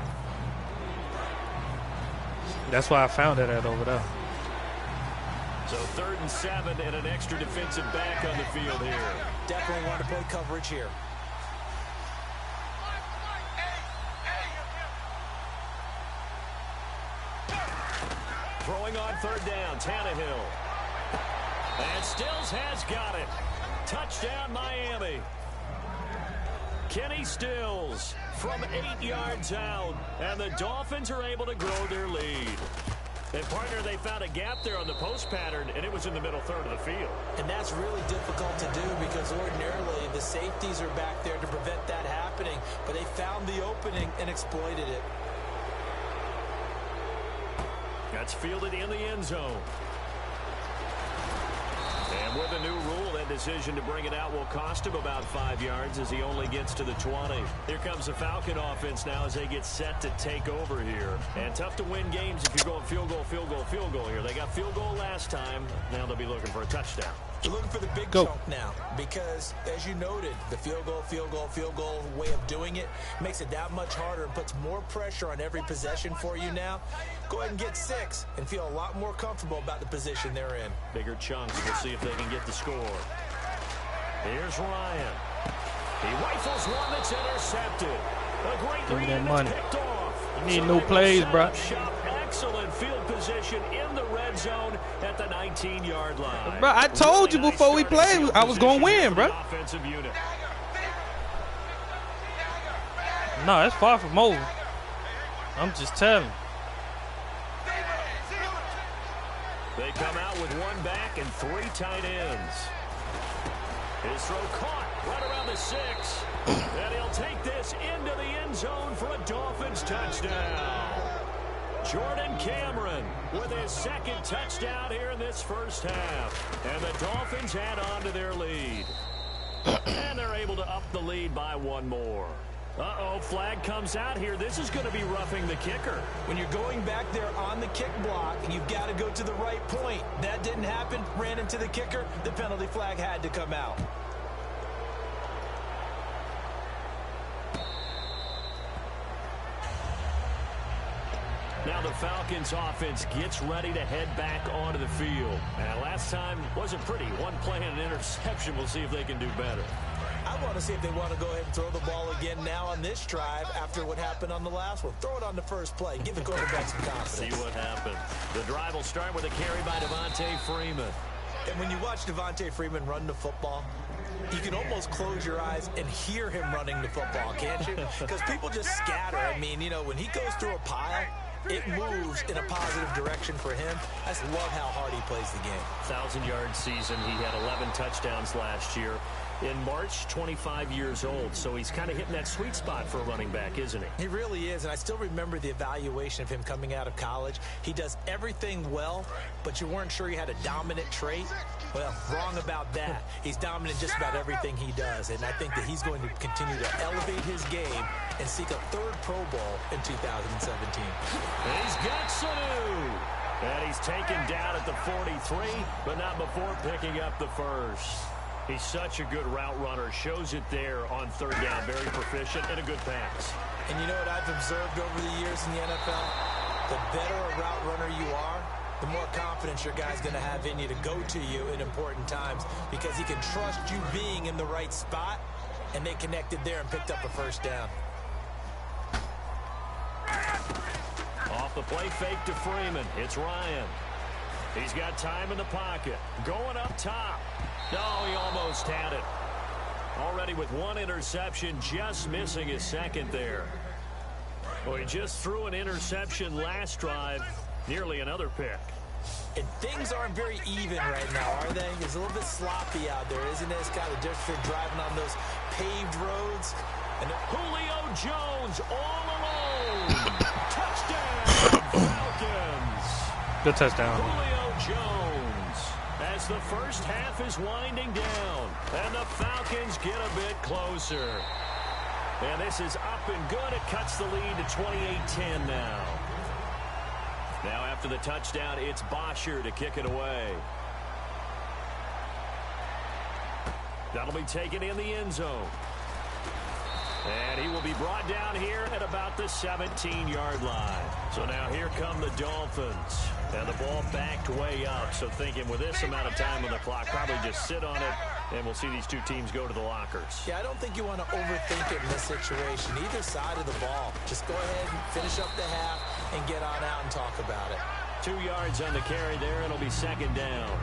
That's why I found it at over there. So 3rd and 7 and an extra defensive back on the field here. Definitely want to play coverage here. Throwing on 3rd down, Tannehill. And Stills has got it. Touchdown, Miami. Kenny Stills from 8 yards out. And the Dolphins are able to grow their lead. And, partner, they found a gap there on the post pattern, and it was in the middle 3rd of the field. And that's really difficult to do because ordinarily the safeties are back there to prevent that happening. But they found the opening and exploited it. That's fielded in the end zone. And with a new rule, that decision to bring it out will cost him about 5 yards as he only gets to the 20. Here comes the Falcon offense now as they get set to take over here. And tough to win games if you're going field goal, field goal, field goal here. They got field goal last time. Now they'll be looking for a touchdown. You're looking for the big Go. chunk now because, as you noted, the field goal way of doing it makes it that much harder and puts more pressure on every possession for you now. Go ahead and get 6 and feel a lot more comfortable about the position they're in. Bigger chunks. We'll see if they can get the score. Here's Ryan. He rifles one that's intercepted. A great Give me read that and money. it's picked off. I need So new they will plays, set bro. up shop. Excellent field position in the red zone at the 19-yard line. Bro, I told you Really before we nice starting played, field I was gonna position win, for the bro. offensive unit. No, it's far from over. I'm just telling you. They come out with 1 back and 3 tight ends. His throw caught right around the 6. And he'll take this into the end zone for a Dolphins touchdown. Jordan Cameron with his 2nd touchdown here in this first half. And the Dolphins add on to their lead. And they're able to up the lead by 1 more. Uh-oh, flag comes out here. This is going to be roughing the kicker. When you're going back there on the kick block, you've got to go to the right point. That didn't happen. Ran into the kicker. The penalty flag had to come out. Now the Falcons offense gets ready to head back onto the field. And last time wasn't pretty. 1 play and an interception. We'll see if they can do better. I want to see if they want to go ahead and throw the ball again now on this drive after what happened on the last one. Throw it on the first play. Give the quarterback some confidence. See what happens. The drive will start with a carry by Devontae Freeman. And when you watch Devontae Freeman run the football, you can almost close your eyes and hear him running the football, can't you? Because people just scatter. I mean, you know, when he goes through a pile, it moves in a positive direction for him. I just love how hard he plays the game. 1,000-yard season. He had 11 touchdowns last year. In March, 25 years old, so he's kind of hitting that sweet spot for a running back, isn't he? He really is, and I still remember the evaluation of him coming out of college. He does everything well, but you weren't sure he had a dominant trait. Well, wrong about that. He's dominant just about everything he does, and I think that he's going to continue to elevate his game and seek a 3rd Pro Bowl in 2017. He's got Sanu. And he's taken down at the 43, but not before picking up the first. He's such a good route runner. Shows it there on 3rd down. Very proficient and a good pass. And you know what I've observed over the years in the NFL? The better a route runner you are, the more confidence your guy's going to have in you to go to you in important times because he can trust you being in the right spot, and they connected there and picked up a 1st down. Off the play fake to Freeman. It's Ryan. He's got time in the pocket. Going up top. No, he almost had it. Already with 1 interception, just missing his 2nd there. Well, he just threw an interception last drive. Nearly another pick. And things aren't very even right now, are they? It's a little bit sloppy out there, isn't it? It's kind of different driving on those paved roads. And Julio Jones all alone. Touchdown, Falcons. Good touchdown. Julio Jones as the first half is winding down. And the Falcons get a bit closer. And this is up and good. It cuts the lead to 28-10 now. Now after the touchdown, it's Bosher to kick it away. That'll be taken in the end zone. And he will be brought down here at about the 17-yard line. So now here come the Dolphins. And the ball backed way up. So thinking with this amount of time on the clock, probably just sit on it, and we'll see these two teams go to the lockers. Yeah, I don't think you want to overthink it in this situation. Either side of the ball. Just go ahead and finish up the half and get on out and talk about it. 2 yards on the carry there. It'll be 2nd down.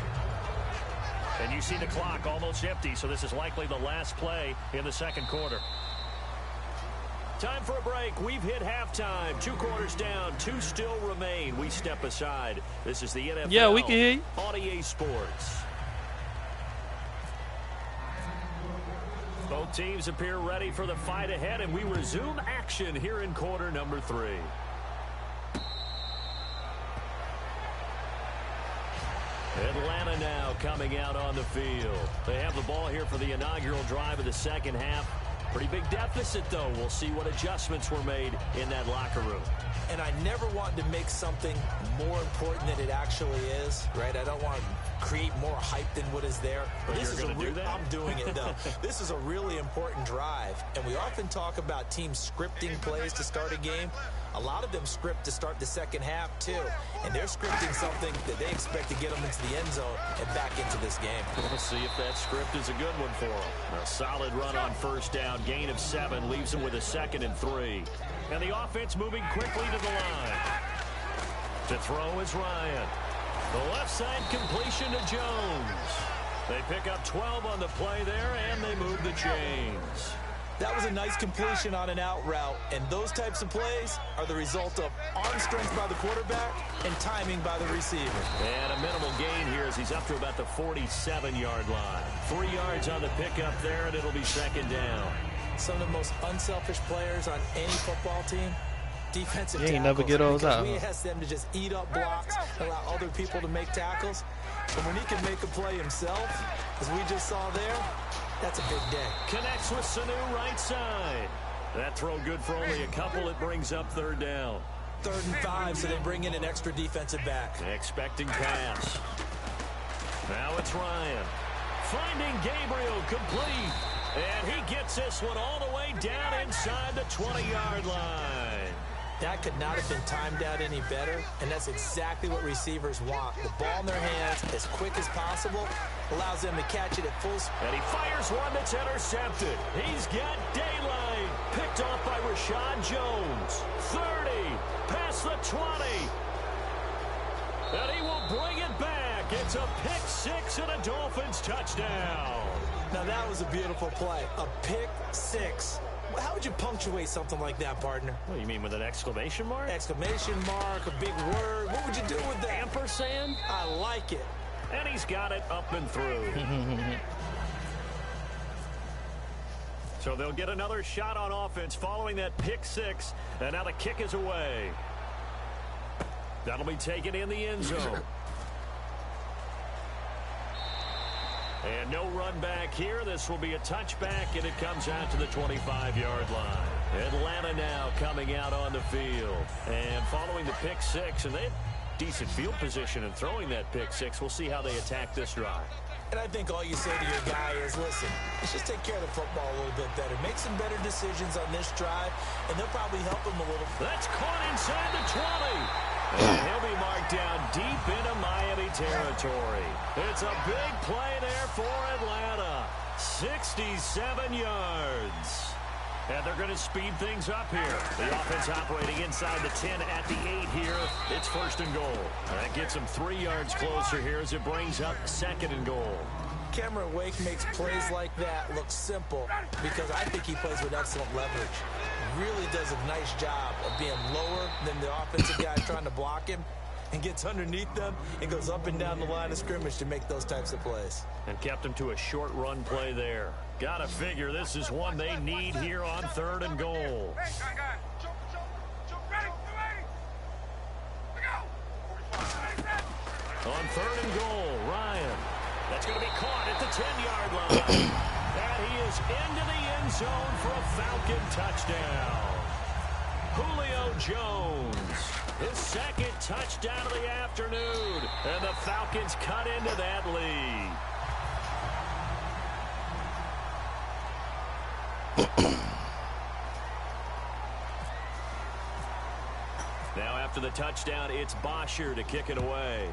And you see the clock almost empty, so this is likely the last play in the 2nd quarter. Time for a break. We've hit halftime. 2 quarters down. 2 still remain. We step aside. This is the NFL. Yeah, we can hear you. On EA Sports. Both teams appear ready for the fight ahead, and we resume action here in quarter number 3. Atlanta now coming out on the field. They have the ball here for the inaugural drive of the 2nd half. Pretty big deficit, though. We'll see what adjustments were made in that locker room. And I never want to make something more important than it actually is, right? I don't want to create more hype than what is there. But you're going to do that? I'm doing it, though. This is a really important drive. And we often talk about teams scripting plays to start a game. A lot of them script to start the second half, too. And they're scripting something that they expect to get them into the end zone and back into this game. We'll see if that script is a good one for them. A solid run on first down. Gain of 7 leaves them with a 2nd and 3. And the offense moving quickly to the line. To throw is Ryan. The left side completion to Jones. They pick up 12 on the play there, and they move the chains. That was a nice completion on an out route, and those types of plays are the result of arm strength by the quarterback and timing by the receiver. And a minimal gain here as he's up to about the 47-yard line. 3 yards on the pickup there, and it'll be 2nd down. Some of the most unselfish players on any football team, defensive tackles. You ain't never get those out. We ask them to just eat up blocks, allow other people to make tackles. But when he can make a play himself, as we just saw there, that's a big day. Connects with Sanu right side. That throw good for only a couple. It brings up 3rd down. 3rd and 5, so they bring in an extra defensive back. Expecting pass. Now it's Ryan. Finding Gabriel complete. And he gets this one all the way down inside the 20-yard line. That could not have been timed out any better, and that's exactly what receivers want. The ball in their hands as quick as possible allows them to catch it at full speed. And he fires one that's intercepted. He's got daylight. Picked off by Rashad Jones. 30, past the 20. And he will bring it back. It's a pick 6 and a Dolphins touchdown. Now that was a beautiful play. A pick 6. How would you punctuate something like that, partner? What, you mean with an exclamation mark? Exclamation mark, a big word. What would you do with that? Ampersand? I like it. And he's got it up and through. So they'll get another shot on offense following that pick 6. And now the kick is away. That'll be taken in the end zone. And no run back here. This will be a touchback, and it comes out to the 25-yard line. Atlanta now coming out on the field. And following the pick 6, and they have decent field position in throwing that pick 6. We'll see how they attack this drive. And I think all you say to your guy is, listen, let's just take care of the football a little bit better. Make some better decisions on this drive, and they'll probably help him a little. That's caught inside the 20. And he'll be marked down deep into Miami territory. It's a big play there for Atlanta. 67 yards. And they're going to speed things up here. The offense operating inside the 10 at the 8 here. It's 1st and goal. That gets them 3 yards closer here as it brings up 2nd and goal. Cameron Wake makes plays like that look simple because I think he plays with excellent leverage. Really does a nice job of being lower than the offensive guy trying to block him and gets underneath them and goes up and down the line of scrimmage to make those types of plays. And kept him to a short run play there. Gotta figure this is one they need here on 3rd and goal. On 3rd and goal, Ryan. That's going to be caught at the 10-yard line. And he is into the end zone for a Falcon touchdown. Julio Jones, his 2nd touchdown of the afternoon. And the Falcons cut into that lead. Now after the touchdown, it's Bosher to kick it away.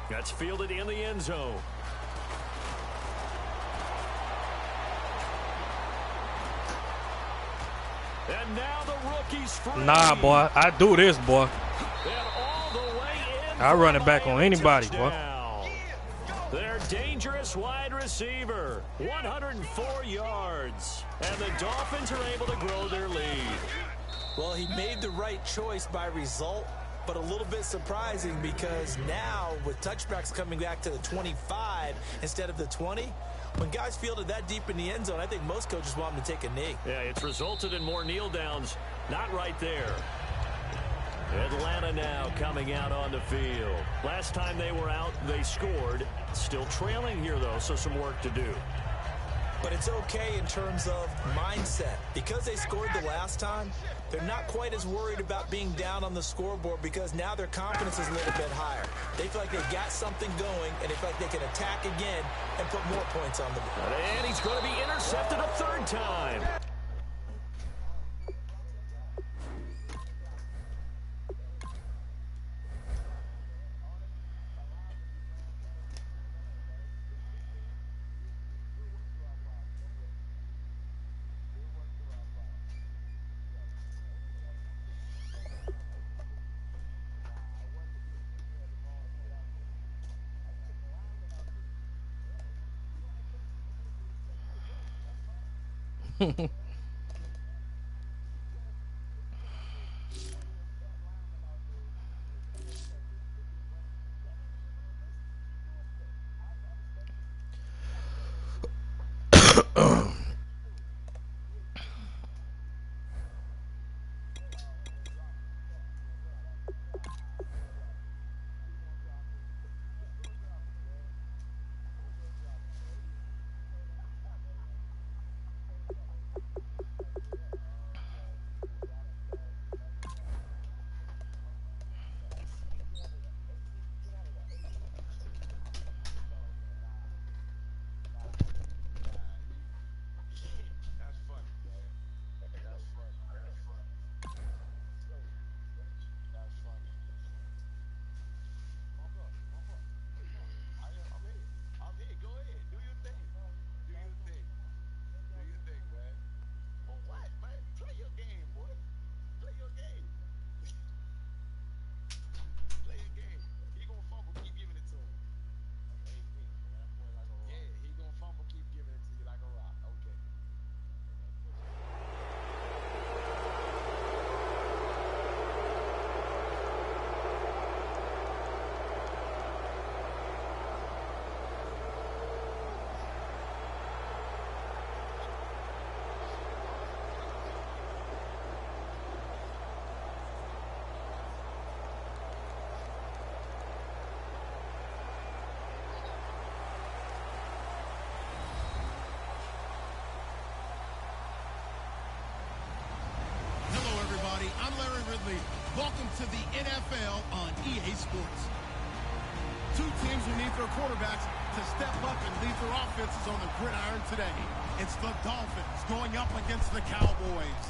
That's fielded in the end zone. And now the rookie's free. Nah, boy. I do this, boy. And all the way in. I run it back on anybody, boy. Their dangerous wide receiver, 104 yards. And the Dolphins are able to grow their lead. Well, he made the right choice by result, but a little bit surprising because now with touchbacks coming back to the 25 instead of the 20, when guys fielded that deep in the end zone, I think most coaches want them to take a knee. Yeah, it's resulted in more kneel downs. Not right there. Atlanta now coming out on the field. Last time they were out, they scored. Still trailing here, though, so some work to do. but it's okay in terms of mindset. Because they scored the last time, they're not quite as worried about being down on the scoreboard because now their confidence is a little bit higher. They feel like they've got something going, and they feel like they can attack again and put more points on the board. And he's going to be intercepted a third time. Welcome to the NFL on EA Sports. Two teams who need their quarterbacks to step up and lead their offenses on the gridiron today. It's the Dolphins going up against the Cowboys.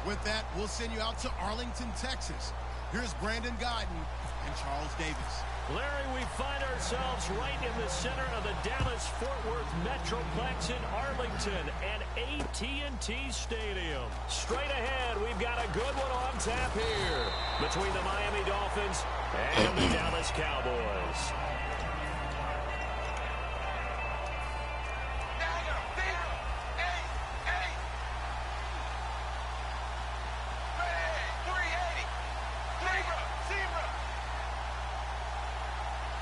With that, we'll send you out to Arlington, Texas. Here's Brandon Guyton and Charles Davis. Larry, we find ourselves right in the center of the Dallas-Fort Worth Metroplex in Arlington and AT&T Stadium. Straight ahead, we've got a good one on tap here between the Miami Dolphins and the Dallas Cowboys.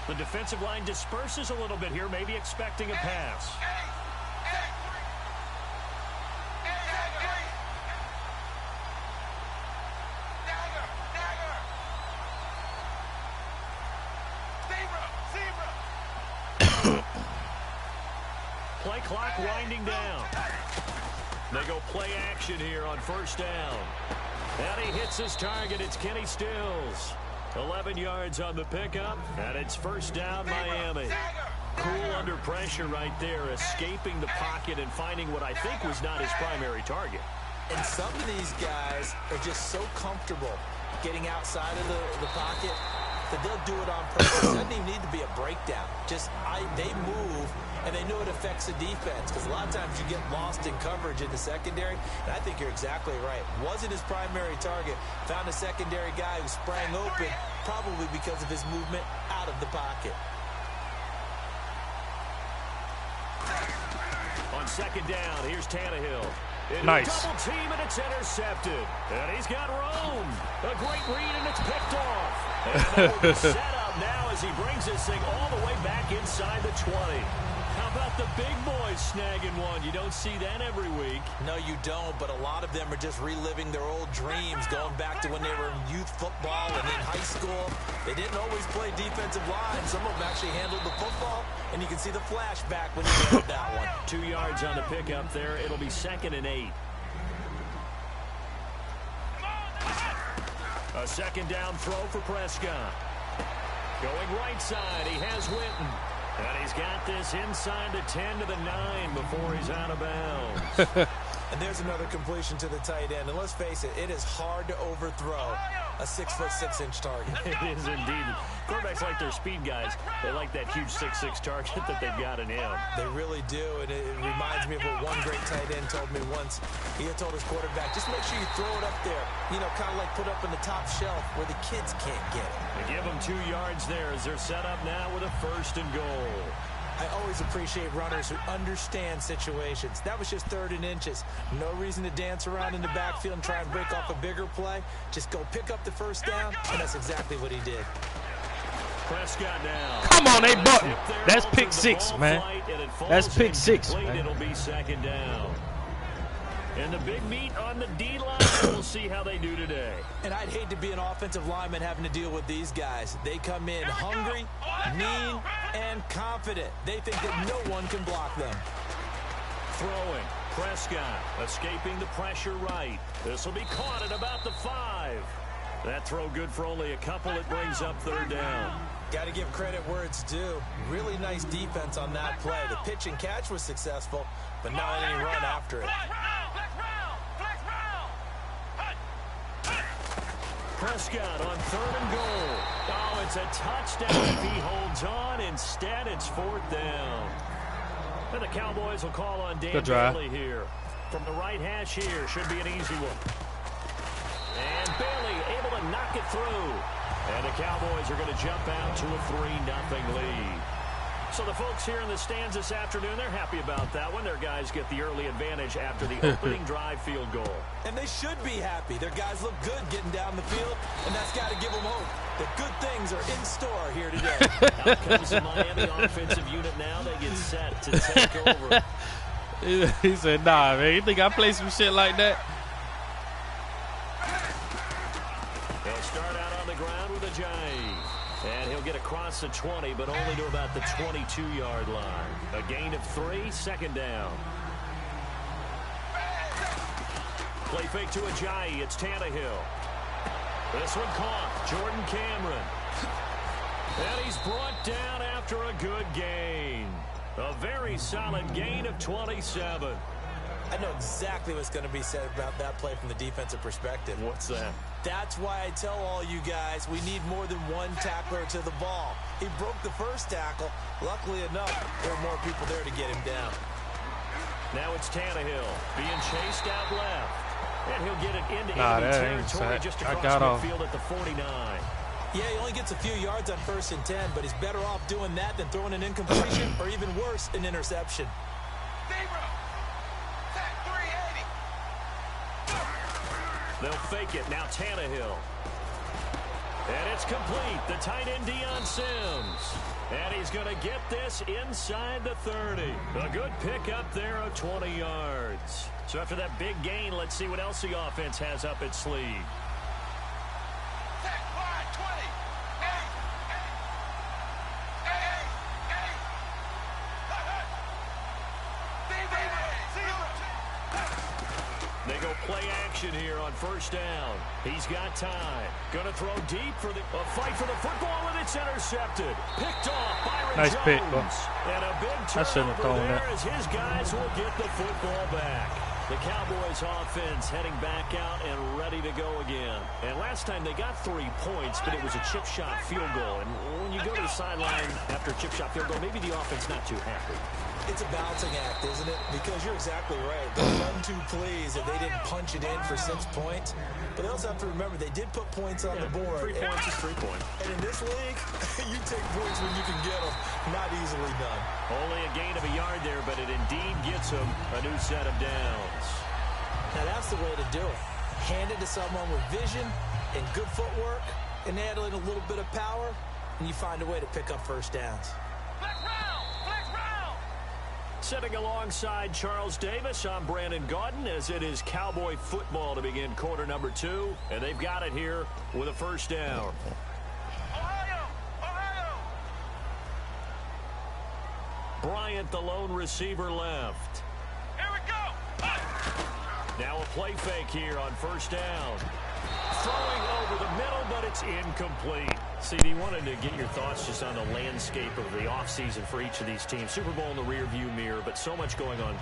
The defensive line disperses a little bit here, maybe expecting a pass. Play clock winding down. They go play action here on first down. And he hits his target. It's Kenny Stills. 11 yards on the pickup, and it's first down Miami. Cool under pressure right there, escaping the pocket and finding what I think was not his primary target. And some of these guys are just so comfortable getting outside of the pocket that they'll do it on purpose. It doesn't even need to be a breakdown. They move, and they know it affects the defense, because a lot of times you get lost in coverage in the secondary, and I think you're exactly right. Wasn't his primary target. Found a secondary guy who sprang open, probably because of his movement out of the pocket. On second down, here's Tannehill. Nice. Double team, and it's intercepted. And he's got room. A great read, and it's picked off. And that will be set up now as he brings this thing all the way back inside the 20. How about the big boys snagging one. You don't see that every week. No, you don't, but a lot of them are just reliving their old dreams, going back to when they were in youth football and in high school. They didn't always play defensive line. Some of them actually handled the football, and you can see the flashback when you heard that one. 2 yards on the pickup there. It'll be 2nd and 8. A 2nd down throw for Prescott. Going right side, he has Winton. And he's got this inside the 10 to the 9 before he's out of bounds. And there's another completion to the tight end. And let's face it, it is hard to overthrow a 6'6" target. It is indeed. Quarterbacks like their speed guys. They like that huge 6'6" target that they've got in him. They really do, and it reminds me of what one great tight end told me once. He had told his quarterback, just make sure you throw it up there, you know, kind of like put up in the top shelf where the kids can't get it. They give them 2 yards there as they're set up now with a 1st and goal. I always appreciate runners who understand situations. That was just 3rd and inches. No reason to dance around in the backfield and try and break off a bigger play. Just go pick up the 1st down, and that's exactly what he did. Prescott now. Come on, they button. That's pick 6, man. That's pick 6, man. It'll be 2nd down. And the big meat on the D-line, we'll see how they do today. And I'd hate to be an offensive lineman having to deal with these guys. They come in hungry, mean, and confident. They think that no one can block them. Throwing. Prescott escaping the pressure right. This will be caught at about the 5. That throw good for only a couple. It brings up 3rd down. Got to give credit where it's due. Really nice defense on that play. The pitch and catch was successful, but not any run after it. Prescott on 3rd and goal. Oh, it's a touchdown if he holds on. Instead, it's 4th down. And the Cowboys will call on Dan Bailey here. From the right hash here, should be an easy one. And Bailey able to knock it through. And the Cowboys are going to jump out to a 3-0 lead. So the folks here in the stands this afternoon, they're happy about that one. Their guys get the early advantage after the opening drive field goal. And they should be happy. Their guys look good getting down the field, and that's got to give them hope that good things are in store here today. Out comes the Miami offensive unit now. They get set to take over. He said, nah, man. You think I play some shit like that? He'll start out on the ground with a jive. And he'll get across the 20, but only to about the 22-yard line. A gain of 3, 2nd down. Play fake to Ajayi. It's Tannehill. This one caught. Jordan Cameron. And he's brought down after a good gain. A very solid gain of 27. I know exactly what's going to be said about that play from the defensive perspective. What's that? That's why I tell all you guys we need more than one tackler to the ball. He broke the 1st tackle. Luckily enough, there are more people there to get him down. Now it's Tannehill being chased out left. And he'll get it into enemy territory just across midfield at the 49. Yeah, he only gets a few yards on 1st and 10, but he's better off doing that than throwing an incompletion or even worse, an interception. They'll fake it. Now Tannehill. And it's complete. The tight end Deion Sims. And he's going to get this inside the 30. A good pickup there of 20 yards. So after that big gain, let's see what else the offense has up its sleeve. They go play action here on 1st down. He's got time. Going to throw deep for the fight for the football, and it's intercepted. Picked off Byron nice Jones. Pick, bro. And a big turnover there as his guys will get the football back. The Cowboys offense heading back out and ready to go again. And last time they got 3 points, but it was a chip shot field goal. And when you go to the sideline after a chip shot field goal, maybe the offense not too happy. It's a balancing act, isn't it? Because you're exactly right. They're none too pleased that they didn't punch it in for 6 points. But they also have to remember they did put points on the board. 3 points is 3 points. And in this league, you take points when you can get them. Not easily done. Only a gain of a yard there, but it indeed gets them a new set of downs. Now that's the way to do it. Hand it to someone with vision and good footwork and add in a little bit of power, and you find a way to pick up 1st downs. Sitting alongside Charles Davis, I'm Brandon Gaudin, as it is Cowboy football to begin quarter number 2, and they've got it here with a first down. Bryant, the lone receiver, left. Here we go. Now a play fake here on first down. Throwing over the middle, but it's incomplete. CD, wanted to get your thoughts just on the landscape of the offseason for each of these teams. Super Bowl in the rearview mirror, but so much going on.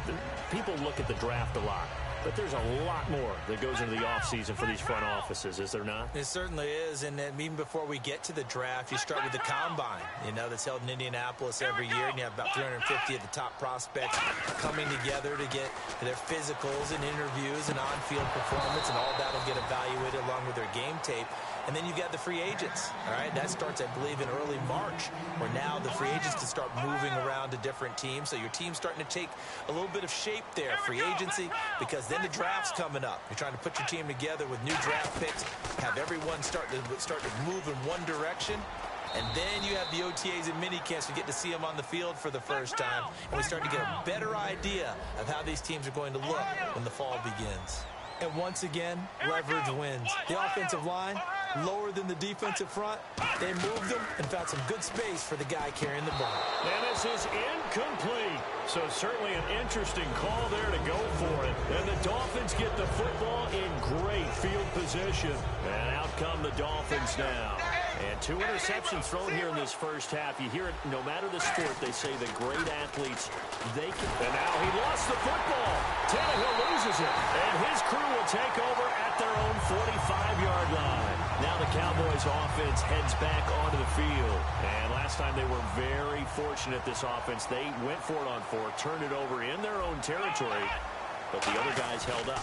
People look at the draft a lot, but there's a lot more that goes into the offseason for these front offices, is there not? It certainly is, and even before we get to the draft, you start with the combine, that's held in Indianapolis every year, and you have about 350 of the top prospects coming together to get their physicals and interviews and on-field performance, and all that will get evaluated along with their game tape. And then you've got the free agents, all right? That starts, I believe, in early March, where now the free agents can start moving around to different teams. So your team's starting to take a little bit of shape there, free agency, because then the draft's coming up. You're trying to put your team together with new draft picks, have everyone start to move in one direction. And then you have the OTAs and minicamps. You get to see them on the field for the first time. And we start to get a better idea of how these teams are going to look when the fall begins. And once again, leverage wins. The offensive line, lower than the defensive front. They moved them and found some good space for the guy carrying the ball. And this is incomplete. So certainly an interesting call there to go for it. And the Dolphins get the football in great field position. And out come the Dolphins now. And 2 interceptions thrown here in this first half. You hear it, no matter the sport, they say the great athletes, they can. And now he lost the football. Tannehill loses it. And his crew will take over at their own 45-yard line. Now the Cowboys offense heads back onto the field. And last time they were very fortunate, this offense. They went for it on 4, turned it over in their own territory. But the other guys held up.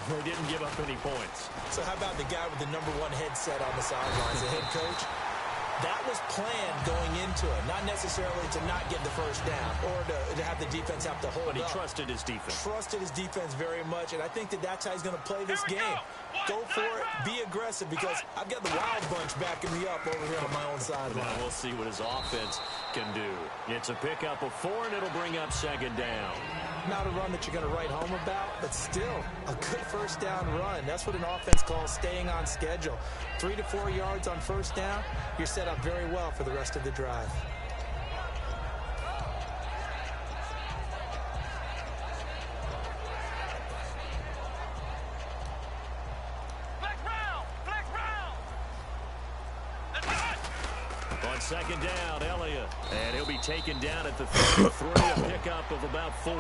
They didn't give up any points. So how about the guy with the #1 headset on the sidelines, the head coach? That was planned going into it, not necessarily to not get the first down or to have the defense have to hold But he up. trusted his defense. Trusted his defense very much, and I think that's how he's going to play this game. Go for it, be aggressive, because I've got the wild bunch backing me up over here on my own sideline. Now we'll see what his offense can do. It's a pickup of 4, and it'll bring up second down. Not a run that you're going to write home about, but still a good first down run. That's what an offense calls staying on schedule. 3 to 4 yards on first down, you're set up very well for the rest of the drive. On second down, Elliott. And he'll be taken down at the 33, a pickup of about 4.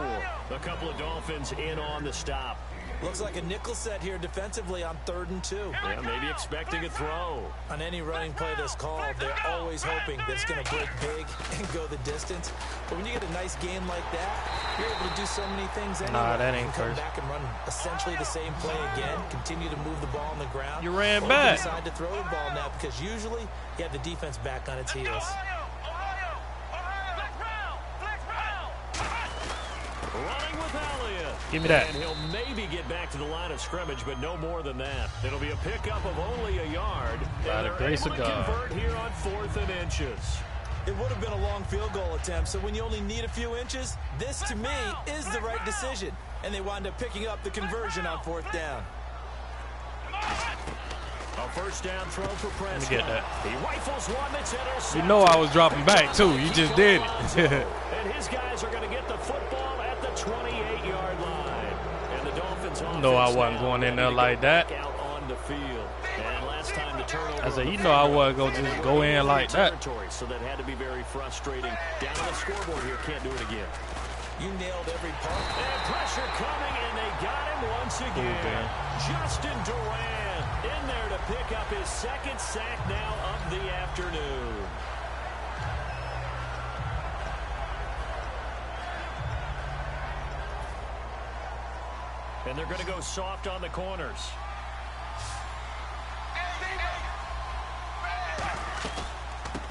A couple of Dolphins in on the stop. Looks like a nickel set here defensively on 3rd and 2. Yeah, maybe expecting a throw. On any running play that's called, they're always hoping that it's going to break big and go the distance. But when you get a nice game like that, you're able to do so many things anyway. Nah, that ain't you can come first. back and run essentially the same play again, continue to move the ball on the ground. You ran or back. You decide to throw the ball now because usually you have the defense back on its heels. Running with Elliott. Give me that. And he'll maybe get back to the line of scrimmage, but no more than that. It'll be a pickup of only a yard. By the grace of God. Convert here on 4th and inches. It would have been a long field goal attempt, so when you only need a few inches, this to me is the right decision. And they wind up picking up the conversion on 4th down. A first down throw for Prescott. Let me get that. He rifles one that's intercepted. You know I was dropping back, too. You just did it. And his guys are going to get the football at the 28-yard line. And the Dolphins offense No, I wasn't going in there like that. Out on the field. And last time the turnover. I said, you know I wasn't going to just go in like that. So that had to be very frustrating. Down on the scoreboard here, can't do it again. You nailed every part. And pressure coming, and they got him once again. Justin Duran in there to pick up his second sack now of the afternoon. And they're going to go soft on the corners.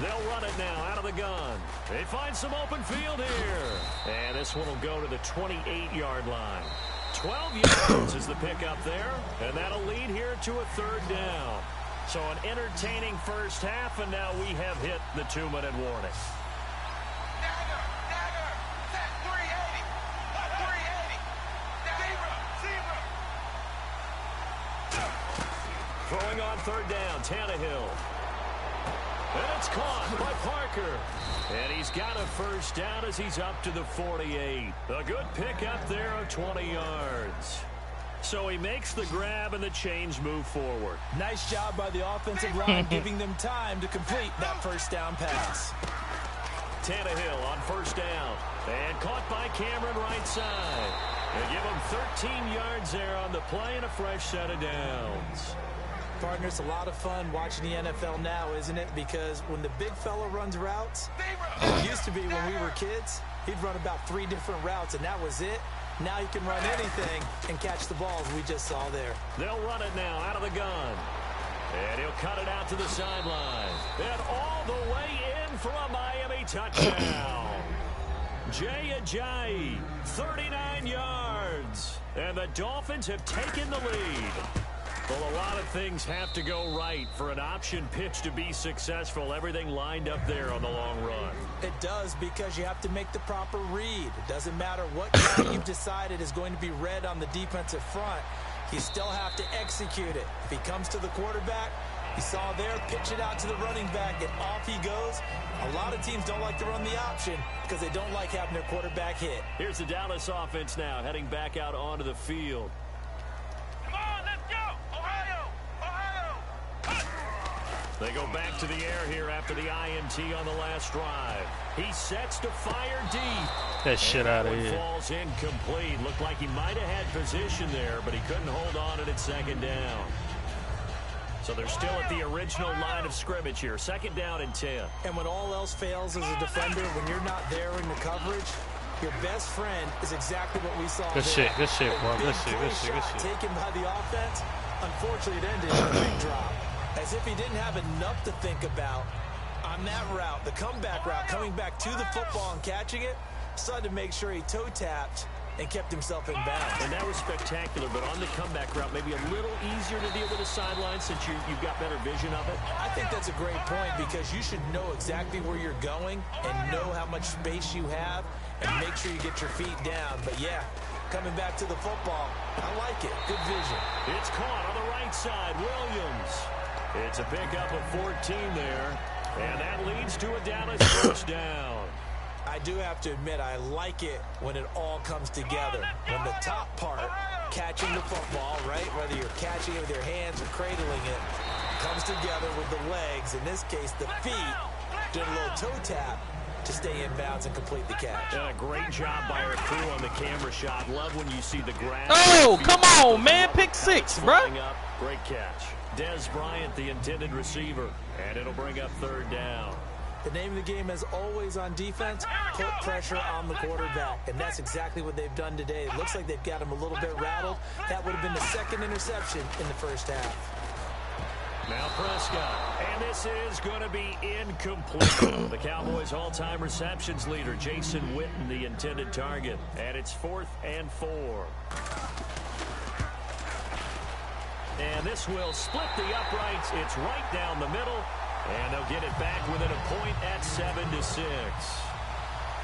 They'll run it now out of the gun. They find some open field here. And this one will go to the 28-yard line. 12 yards is the pickup there. And that'll lead here to a third down. So an entertaining first half, and now we have hit the 2-minute warning. throwing on third down, Tannehill. And it's caught by Parker. And he's got a first down as he's up to the 48. A good pickup there of 20 yards. So he makes the grab and the chains move forward. Nice job by the offensive line, giving them time to complete that first down pass. Tannehill on first down. And caught by Cameron right side. They give him 13 yards there on the play and a fresh set of downs. Partner, it's a lot of fun watching the NFL now, isn't it? Because when the big fella runs routes, it used to be when we were kids, he'd run about 3 different routes, and that was it. Now he can run anything and catch the balls we just saw there. They'll run it now out of the gun. And he'll cut it out to the sideline. And all the way in for a Miami touchdown. Jay Ajayi, 39 yards. And the Dolphins have taken the lead. Well, a lot of things have to go right for an option pitch to be successful. Everything lined up there on the long run. It does, because you have to make the proper read. It doesn't matter what guy you've decided is going to be read on the defensive front. You still have to execute it. If he comes to the quarterback, you saw there, pitch it out to the running back, and off he goes. A lot of teams don't like to run the option because they don't like having their quarterback hit. Here's the Dallas offense now, heading back out onto the field. They go back to the air here after the INT on the last drive. He sets to fire deep. That shit out of here. Falls incomplete. Looked like he might have had position there, but he couldn't hold on at second down. So they're still at the original line of scrimmage here. Second down and 10. And when all else fails as a defender, when you're not there in the coverage, your best friend is exactly what we saw. Good shit, bro. Good shit. Taken by the offense. Unfortunately, it ended in a big drop. As if he didn't have enough to think about on that route, the comeback route, coming back to the football and catching it, decided to make sure he toe-tapped and kept himself in bounds. And that was spectacular, but on the comeback route, maybe a little easier to deal with the sideline since you've got better vision of it? I think that's a great point, because you should know exactly where you're going and know how much space you have and make sure you get your feet down. But yeah, coming back to the football, I like it. Good vision. It's caught on the right side. Williams. It's a pickup of 14 there, and that leads to a Dallas first down. I do have to admit, I like it when it all comes together. When the top part, catching the football, right, whether you're catching it with your hands or cradling it, comes together with the legs, in this case the feet, doing a little toe tap to stay in bounds and complete the catch. A great job by our crew on the camera shot. Love when you see the grab. Oh, come on, man. Pick 6, bro. Great catch. Des Bryant, the intended receiver, and it'll bring up third down. The name of the game is always on defense, put pressure on the quarterback, and that's exactly what they've done today. It looks like they've got him a little bit rattled. That would have been the second interception in the first half. Now Prescott, and this is going to be incomplete. The Cowboys' all-time receptions leader, Jason Witten, the intended target, and it's 4th and 4. And this will split the uprights. It's right down the middle. And they'll get it back within a point at 7-6.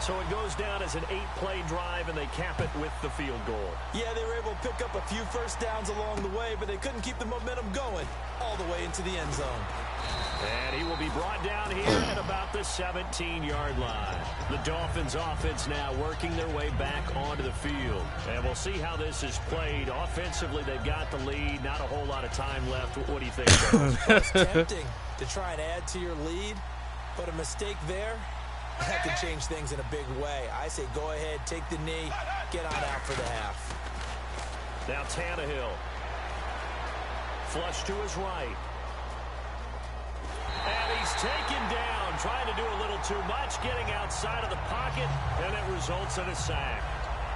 So it goes down as an 8-play drive, and they cap it with the field goal. Yeah, they were able to pick up a few first downs along the way, but they couldn't keep the momentum going all the way into the end zone. And he will be brought down here at about the 17-yard line. The Dolphins offense now working their way back onto the field. And we'll see how this is played. Offensively, they've got the lead. Not a whole lot of time left. What do you think, Joe? It's tempting to try and add to your lead, but a mistake there, that can change things in a big way. I say go ahead, take the knee, get on out for the half. Now Tannehill. Flush to his right. And he's taken down, trying to do a little too much, getting outside of the pocket, and it results in a sack.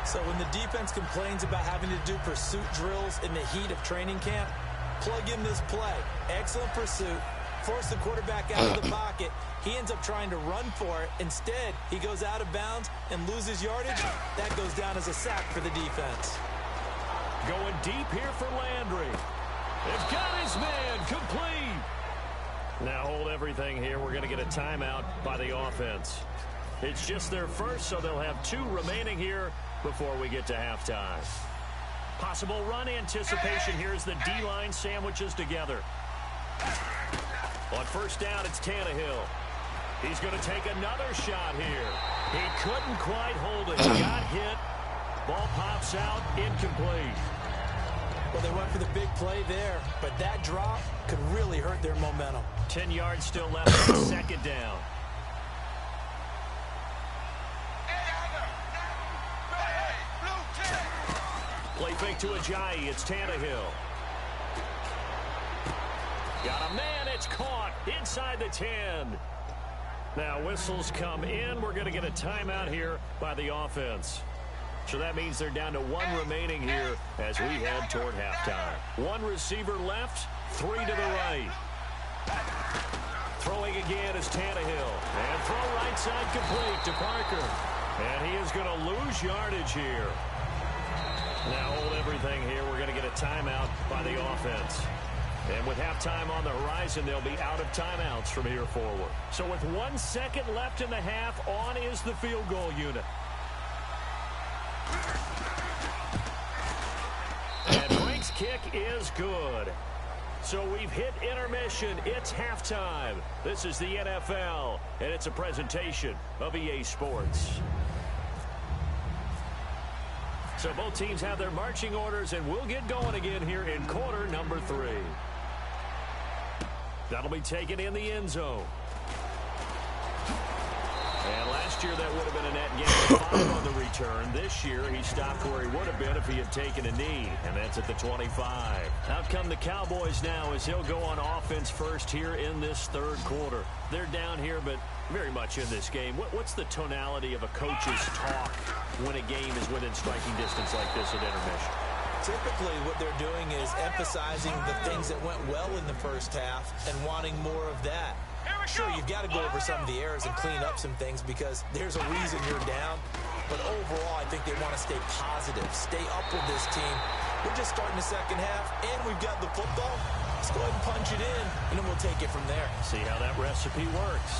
So when the defense complains about having to do pursuit drills in the heat of training camp, plug in this play. Excellent pursuit. Force the quarterback out of the pocket. He ends up trying to run for it. Instead, he goes out of bounds and loses yardage. That goes down as a sack for the defense. Going deep here for Landry. They've got his man complete. Now hold everything here. We're going to get a timeout by the offense. It's just their first, so they'll have 2 remaining here before we get to halftime. Possible run anticipation here as the D-line sandwiches together. On first down, it's Tannehill. He's going to take another shot here. He couldn't quite hold it. Got hit. Ball pops out, incomplete. Well, they went for the big play there, but that drop could really hurt their momentum. 10 yards still left on second down. Play fake to Ajayi. It's Tannehill. Got a man. It's caught inside the 10. Now whistles come in. We're going to get a timeout here by the offense. So that means they're down to one remaining here as we head toward halftime. One receiver left, 3 to the right. Throwing again is Tannehill. And throw right side complete to Parker. And he is going to lose yardage here. Now hold everything here. We're going to get a timeout by the offense. And with halftime on the horizon, they'll be out of timeouts from here forward. So with 1 second left in the half, on is the field goal unit. And Frank's kick is good. So we've hit intermission. It's halftime. This is the NFL, and it's a presentation of EA Sports. So both teams have their marching orders, and we'll get going again here in quarter number 3. That'll be taken in the end zone. And last year that would have been a net gain of 5 on the return. This year he stopped where he would have been if he had taken a knee, and that's at the 25. Out come the Cowboys now as he'll go on offense first here in this third quarter. They're down here, but very much in this game. What's the tonality of a coach's talk when a game is within striking distance like this at intermission? Typically what they're doing is emphasizing the things that went well in the first half and wanting more of that. Sure, you've got to go over some of the errors and clean up some things because there's a reason you're down. But overall, I think they want to stay positive, stay up with this team. We're just starting the second half, and we've got the football. Let's go ahead and punch it in, and then we'll take it from there. See how that recipe works.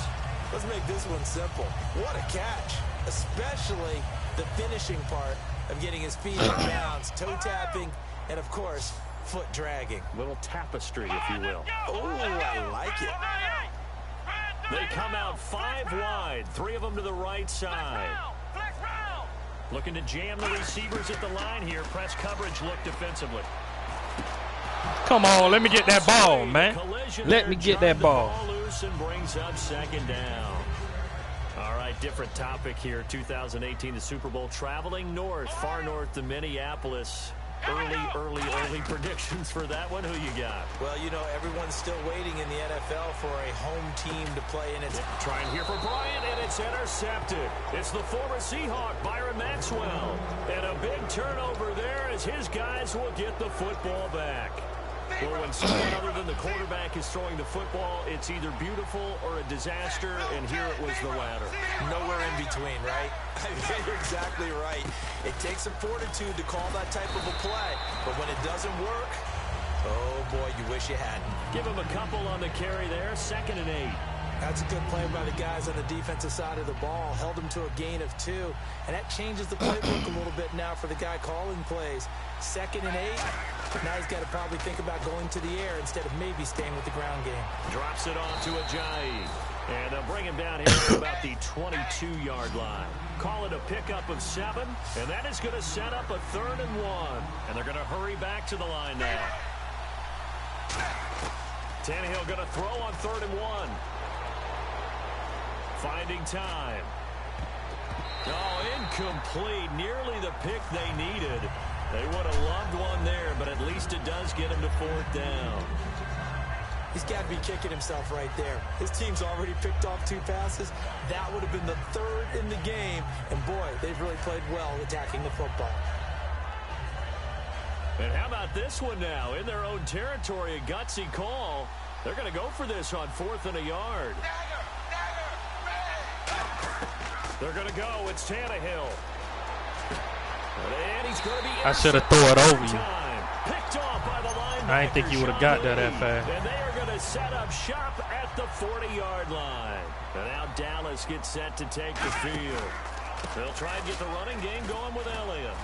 Let's make this one simple. What a catch, especially the finishing part of getting his feet in bounds, toe tapping, and, of course, foot dragging. Little tapestry, if you will. Oh, I like it. They come out 5 wide, 3 of them to the right side. Looking to jam the receivers at the line here. Press coverage look defensively. Come on, let me get that ball, man. Let me get that ball. Loose and brings up second down. All right, different topic here. 2018, the Super Bowl, traveling north, far north to Minneapolis. Early predictions for that one. Who you got? Well, you know, everyone's still waiting in the NFL for a home team to play, and it's trying here for Bryant, and it's intercepted. It's the former Seahawk, Byron Maxwell. And a big turnover there as his guys will get the football back. Well, when someone other than the quarterback is throwing the football, it's either beautiful or a disaster, and here it was the latter. Nowhere in between, right? I mean, you're exactly right. It takes some fortitude to call that type of a play, but when it doesn't work, oh boy, you wish you hadn't. Give him a couple on the carry there, 2nd and 8. That's a good play by the guys on the defensive side of the ball. Held him to a gain of 2, and that changes the playbook a little bit now for the guy calling plays. 2nd and 8. Now he's got to probably think about going to the air instead of maybe staying with the ground game. Drops it off to Ajayi. And they'll bring him down here to about the 22-yard line. Call it a pickup of 7, and that is going to set up a 3rd and 1. And they're going to hurry back to the line now. Tannehill going to throw on 3rd and 1. Finding time. Oh, incomplete. Nearly the pick they needed. They would have loved one there, but at least it does get him to 4th down. He's got to be kicking himself right there. His team's already picked off 2 passes. That would have been the 3rd in the game. And, boy, they've really played well attacking the football. And how about this one now? In their own territory, a gutsy call. They're going to go for this on 4th and a yard. They're going to go. It's Tannehill. And he's going to be I should have thrown it over you. Picked off by the linebacker. I didn't think you would have got that fast. And they are going to set up shop at the 40-yard line. And now Dallas gets set to take the field. They'll try and get the running game going with Elliott.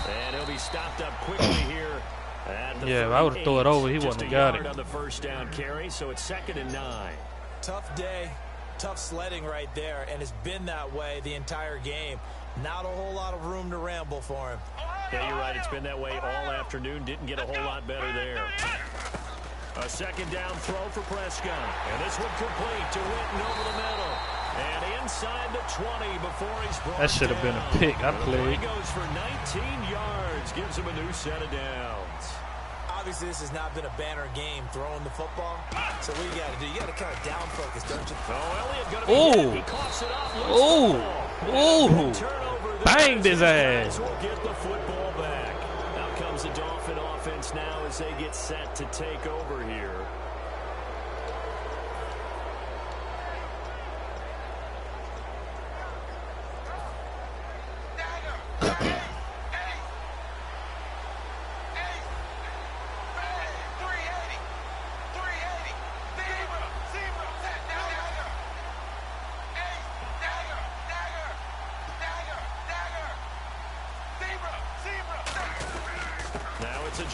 And he'll be stopped up quickly here Yeah, if I would have thrown it over, he wouldn't have got it. On the first down carry, so it's 2nd and 9. Tough day, tough sledding right there, and it's been that way the entire game. Not a whole lot of room to ramble for him. Yeah, you're right. It's been that way all afternoon. Didn't get a whole lot better there. A 2nd down throw for Prescott. And this one complete to Witten over the middle. And inside the 20 before he's brought That should have been a pick. I played. He goes for 19 yards. Gives him a new set of downs. Obviously, this has not been a banner game throwing the football. So what you got to do? You got to kind of down focus, don't you? Elliott going to be hit. He coughs it up. Oh, banged his ass. Will get the football back. Out comes the Dolphin offense now as they get set to take over here.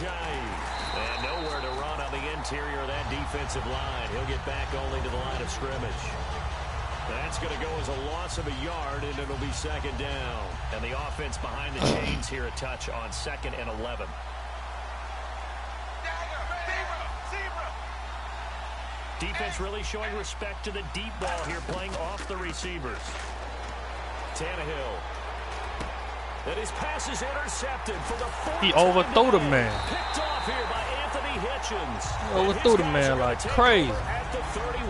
And nowhere to run on the interior of that defensive line. He'll get back only to the line of scrimmage. That's going to go as a loss of a yard, and it'll be 2nd down. And the offense behind the chains here a touch on 2nd and 11. Defense really showing respect to the deep ball here, playing off the receivers. Tannehill. And his pass is intercepted for the 4th. He overthrew the man. Picked off here by Anthony Hitchens. Overthrew the man like crazy.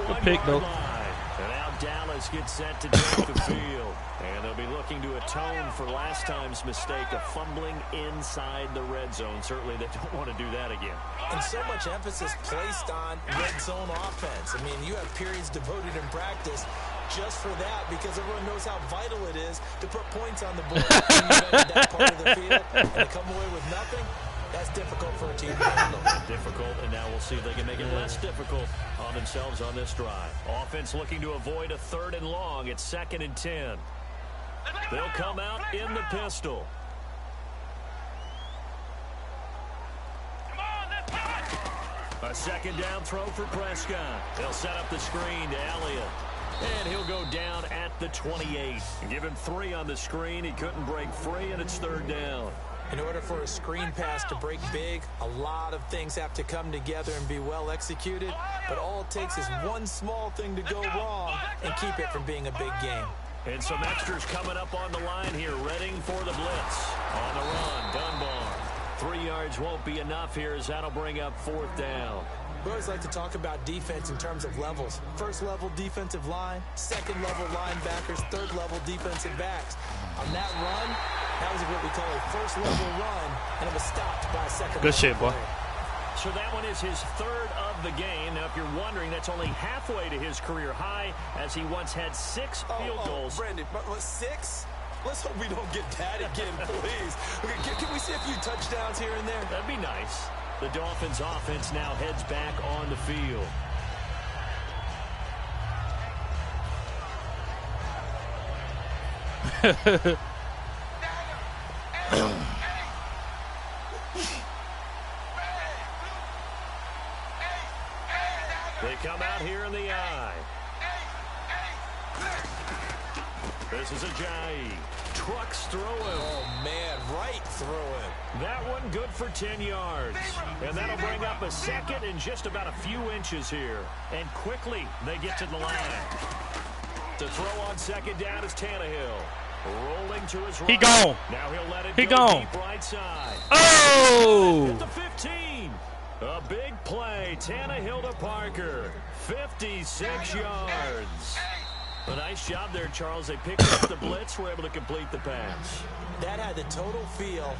Good pick, though. And now Dallas gets set to take the field. And they'll be looking to atone for last time's mistake of fumbling inside the red zone. Certainly they don't want to do that again. And so much emphasis placed on red zone offense. I mean, you have periods devoted in practice just for that, because everyone knows how vital it is to put points on the board when you've entered that part of the field, and to come away with nothing, that's difficult for a team to handle. Difficult, and now we'll see if they can make it less difficult on themselves on this drive. Offense looking to avoid a 3rd and long. It's 2nd and 10. They'll come out in the pistol. A 2nd down throw for Prescott. They'll set up the screen to Elliott. And he'll go down at the 28. Give him 3 on the screen. He couldn't break free, and it's 3rd down. In order for a screen pass to break big, a lot of things have to come together and be well executed. But all it takes is one small thing to go wrong and keep it from being a big game. And some extras coming up on the line here, readying for the blitz. On the run, Dunbar. 3 yards won't be enough here, as that'll bring up 4th down. We always like to talk about defense in terms of levels. 1st level defensive line, 2nd level linebackers, 3rd level defensive backs. On that run, that was what we call a 1st level run, and it was stopped by a 2nd level. Good shit, boy. So that one is his 3rd of the game. Now, if you're wondering, that's only halfway to his career high, as he once had 6 field goals. Brandon, 6? Let's hope we don't get that again, please. Okay, can we see a few touchdowns here and there? That'd be nice. The Dolphins offense now heads back on the field. They come out here in the eye. This is Ajayi. Trucks through him. Oh, man, right through him. That one good for 10 yards. And that'll bring up a 2nd and just about a few inches here. And quickly they get to the line. To throw on 2nd down is Tannehill. Rolling to his right. He gone. Now he'll let it He go gone. deep right side. Oh! At the 15. A big play. Tannehill to Parker. 56 yards. A nice job there, Charles. They picked up the blitz, were able to complete the pass. That had the total feel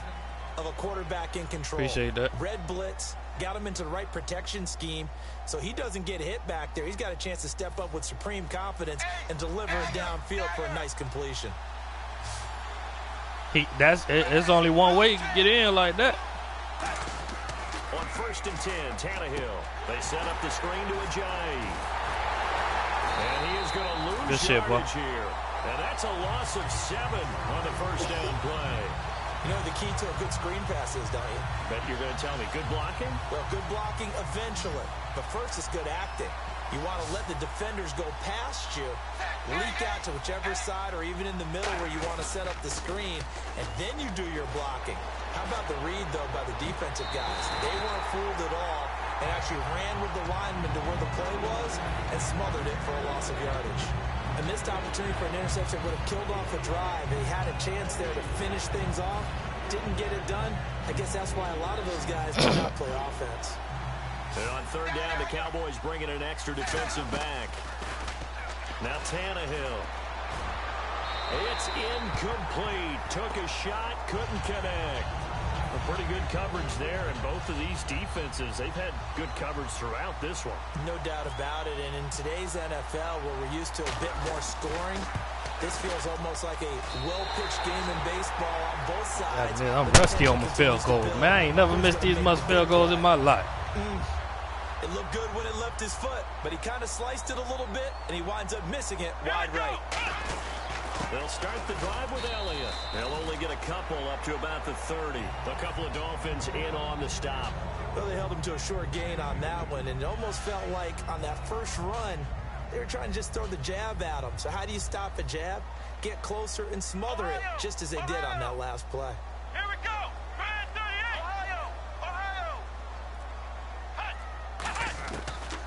of a quarterback in control. Appreciate that. Red blitz, got him into the right protection scheme, so he doesn't get hit back there. He's got a chance to step up with supreme confidence and deliver it downfield for a nice completion. There's only one way you can get in like that. On 1st and 10, Tannehill. They set up the screen to Ajayi. And he is going to lose Good shit, boy. yardage here. And that's a loss of 7 on the 1st down play. You know the key to a good screen pass is, don't you? Bet you're going to tell me. Good blocking? Well, good blocking eventually. But first, it's good acting. You want to let the defenders go past you, leak out to whichever side or even in the middle where you want to set up the screen, and then you do your blocking. How about the read, though, by the defensive guys? They weren't fooled at all and actually ran with the lineman to where the play was and smothered it for a loss of yardage. A missed opportunity for an interception would have killed off a drive. They had a chance there to finish things off, didn't get it done. I guess that's why a lot of those guys do not play offense. And on third down, the Cowboys bring in an extra defensive back. Now Tannehill. It's incomplete. Took a shot, couldn't connect. A pretty good coverage there, and both of these defenses, they've had good coverage throughout this one. No doubt about it, and in today's NFL, where we're used to a bit more scoring, this feels almost like a well-pitched game in baseball on both sides. Man, I'm rusty on my field goals, man. I ain't never missed these much field goals in my life. It looked good when it left his foot, but he kind of sliced it a little bit, and he winds up missing it wide right. They'll start the drive with Elliott. They'll only get a couple up to about the 30. A couple of Dolphins in on the stop. Well, they held him to a short gain on that one, and it almost felt like on that first run, they were trying to just throw the jab at him. So how do you stop a jab? Get closer and smother it, just as they did on that last play. Here we go. Man 38. Ohio.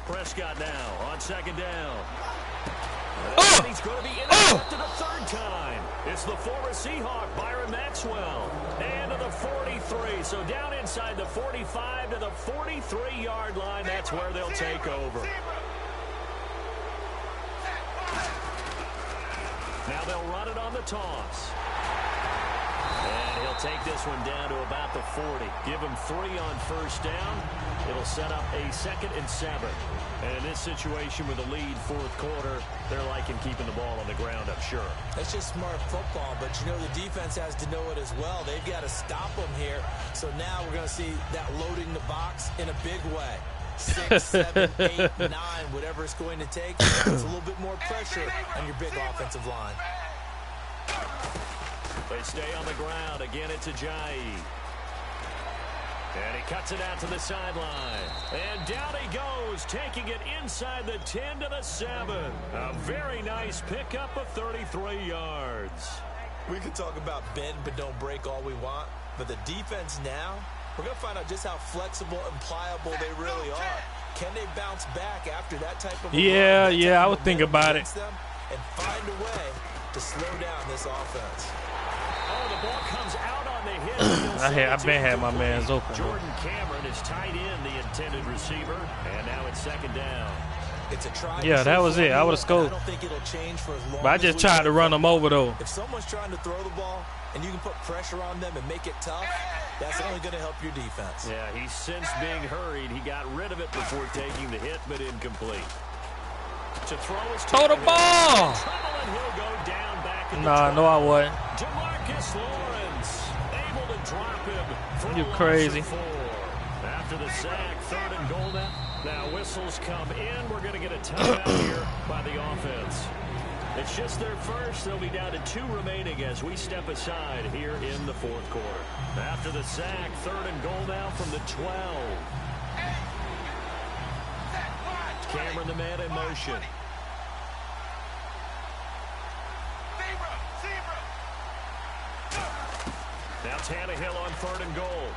Prescott now on second down. And he's going to be intercepted a third time. It's the former Seahawk, Byron Maxwell. And to the 43. So down inside the 45 to the 43-yard line. That's where they'll take over. Now they'll run it on the toss. And he'll take this one down to about the 40. Give him 3 on first down. It'll set up a 2nd and 7. And in this situation with a lead fourth quarter, they're liking keeping the ball on the ground, I'm sure. That's just smart football, but you know the defense has to know it as well. They've got to stop them here. So now we're going to see that loading the box in a big way. 6, 7, 8, 9, whatever it's going to take. It's a little bit more pressure on your big offensive line. They stay on the ground. Again, it's Ajayi. And he cuts it out to the sideline. And down he goes, taking it inside the 10 to the 7. A very nice pickup of 33 yards. We can talk about bend but don't break all we want, but the defense now, we're going to find out just how flexible and pliable they really are. Can they bounce back after that type of I would think about it. And find a way to slow down this offense. Oh, the ball comes out on the hit. I've been had my man's open. Jordan Cameron is tied in, the intended receiver, and now it's 2nd down. It's a try. Yeah, that was it. I would have scored. I don't think it'll change for as long But I just tried to run them over, though. If someone's trying to throw the ball and you can put pressure on them and make it tough, that's only going to help your defense. Yeah, he's since being hurried. He got rid of it before taking the hit, but incomplete. To throw his throw the ball. He'll go down back in Nah, no, I wasn't. DeMarcus Lawrence able to drop him. You crazy. After the sack, 3rd and goal now. Now whistles come in. We're going to get a timeout here by the offense. It's just their first. They'll be down to 2 remaining as we step aside here in the fourth quarter. After the sack, 3rd and goal now from the 12. Cameron, the man in motion. Now Tannehill on 3rd and goal.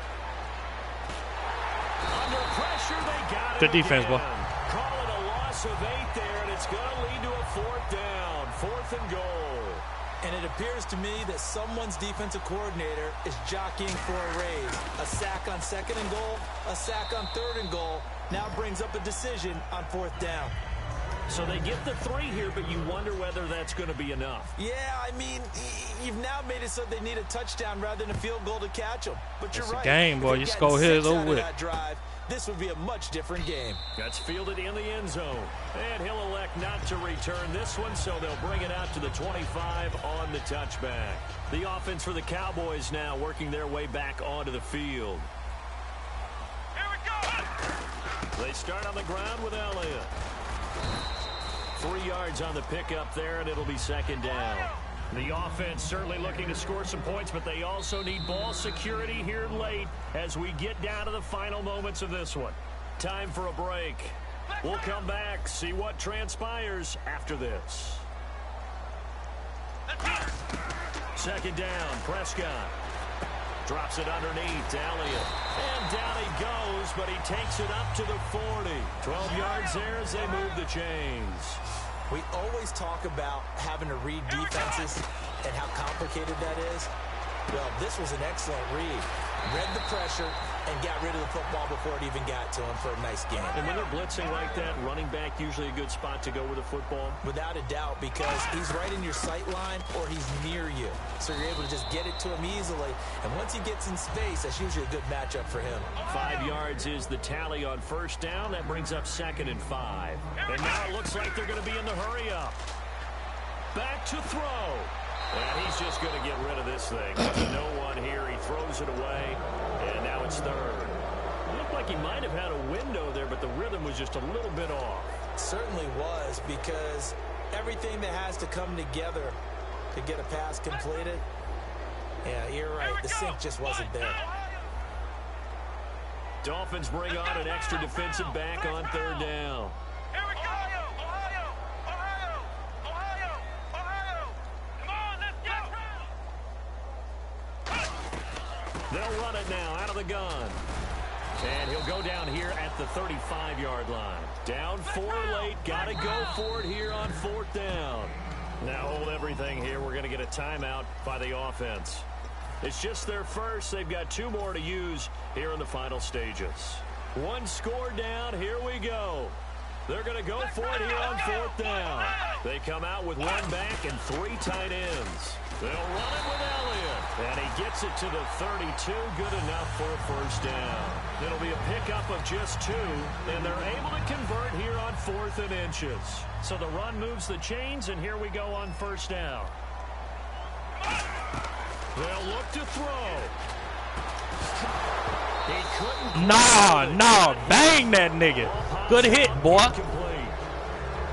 Under pressure, they got it. Good defense, boy. Call it a loss of 8 there, and it's going to lead to a 4th down. 4th and goal. And it appears to me that someone's defensive coordinator is jockeying for a raise. A sack on 2nd and goal, a sack on 3rd and goal, now brings up a decision on 4th down. So they get the 3 here, but you wonder whether that's going to be enough. Yeah, I mean, you've now made it so they need a touchdown rather than a field goal to catch them. But you're right. It's a game, boy. You score here, it's over with. That drive, this would be a much different game. That's fielded in the end zone. And he'll elect not to return this one, so they'll bring it out to the 25 on the touchback. The offense for the Cowboys now working their way back onto the field. Here we go. They start on the ground with Elliott. 3 yards on the pickup there, and it'll be 2nd down. The offense certainly looking to score some points, but they also need ball security here late as we get down to the final moments of this one. Time for a break. We'll come back, see what transpires after this. Second down, Prescott. Drops it underneath to Elliott. And down he goes, but he takes it up to the 40. 12 yards there as they move the chains. We always talk about having to read defenses and how complicated that is. Well, this was an excellent read. Read the pressure and got rid of the football before it even got to him for a nice game. And when they're blitzing like that, running back usually a good spot to go with the football? Without a doubt, because he's right in your sight line or he's near you. So you're able to just get it to him easily. And once he gets in space, that's usually a good matchup for him. 5 yards is the tally on first down. That brings up 2nd and 5. And now it looks like they're going to be in the hurry up. Back to throw. And he's just going to get rid of this thing. There's no one here. He throws it away. And now it's 3rd. It looked like he might have had a window there, but the rhythm was just a little bit off. It certainly was, because everything that has to come together to get a pass completed, yeah, you're right. The sync just wasn't there. Dolphins bring on an extra defensive back on 3rd down. Here we go! Ohio! Ohio! Ohio! Ohio! Come on, let's go! They'll run it now out of the gun. And he'll go down here at the 35-yard line. Down 4 late. Got to go for it here on 4th down. Now hold everything here. We're going to get a timeout by the offense. It's just their first. They've got 2 more to use here in the final stages. 1 score down. Here we go. They're going to go for it here on 4th down. They come out with 1 back and 3 tight ends. They'll run it with Elliott. And he gets it to the 32. Good enough for a first down. It'll be a pickup of just 2. And they're able to convert here on 4th and inches. So the run moves the chains, and here we go on first down. They'll look to throw. He couldn't. Nah, bang that nigga. Good hit, boy.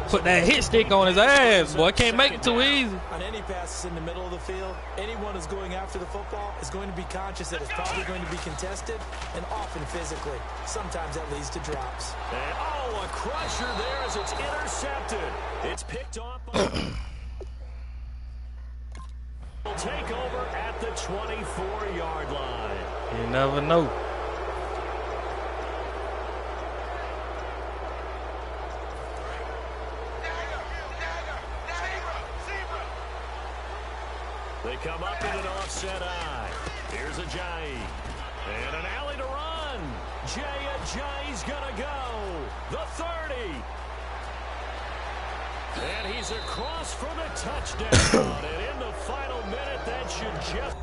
Put that hit stick on his ass, boy. Can't make it too easy. On any passes in the middle of the field, anyone who's going after the football is going to be conscious that it's probably going to be contested, and often physically. Sometimes that leads to drops. And, a crusher there as it's intercepted. It's picked off. Will take over at the 24-yard line. You never know. They come up in an offset eye. Here's Ajayi. And an alley to run. Jay Ajayi's going to go. The 30. And he's across for the touchdown. And in the final minute, that should just...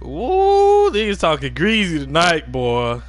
Ooh, these talking greasy tonight, boy.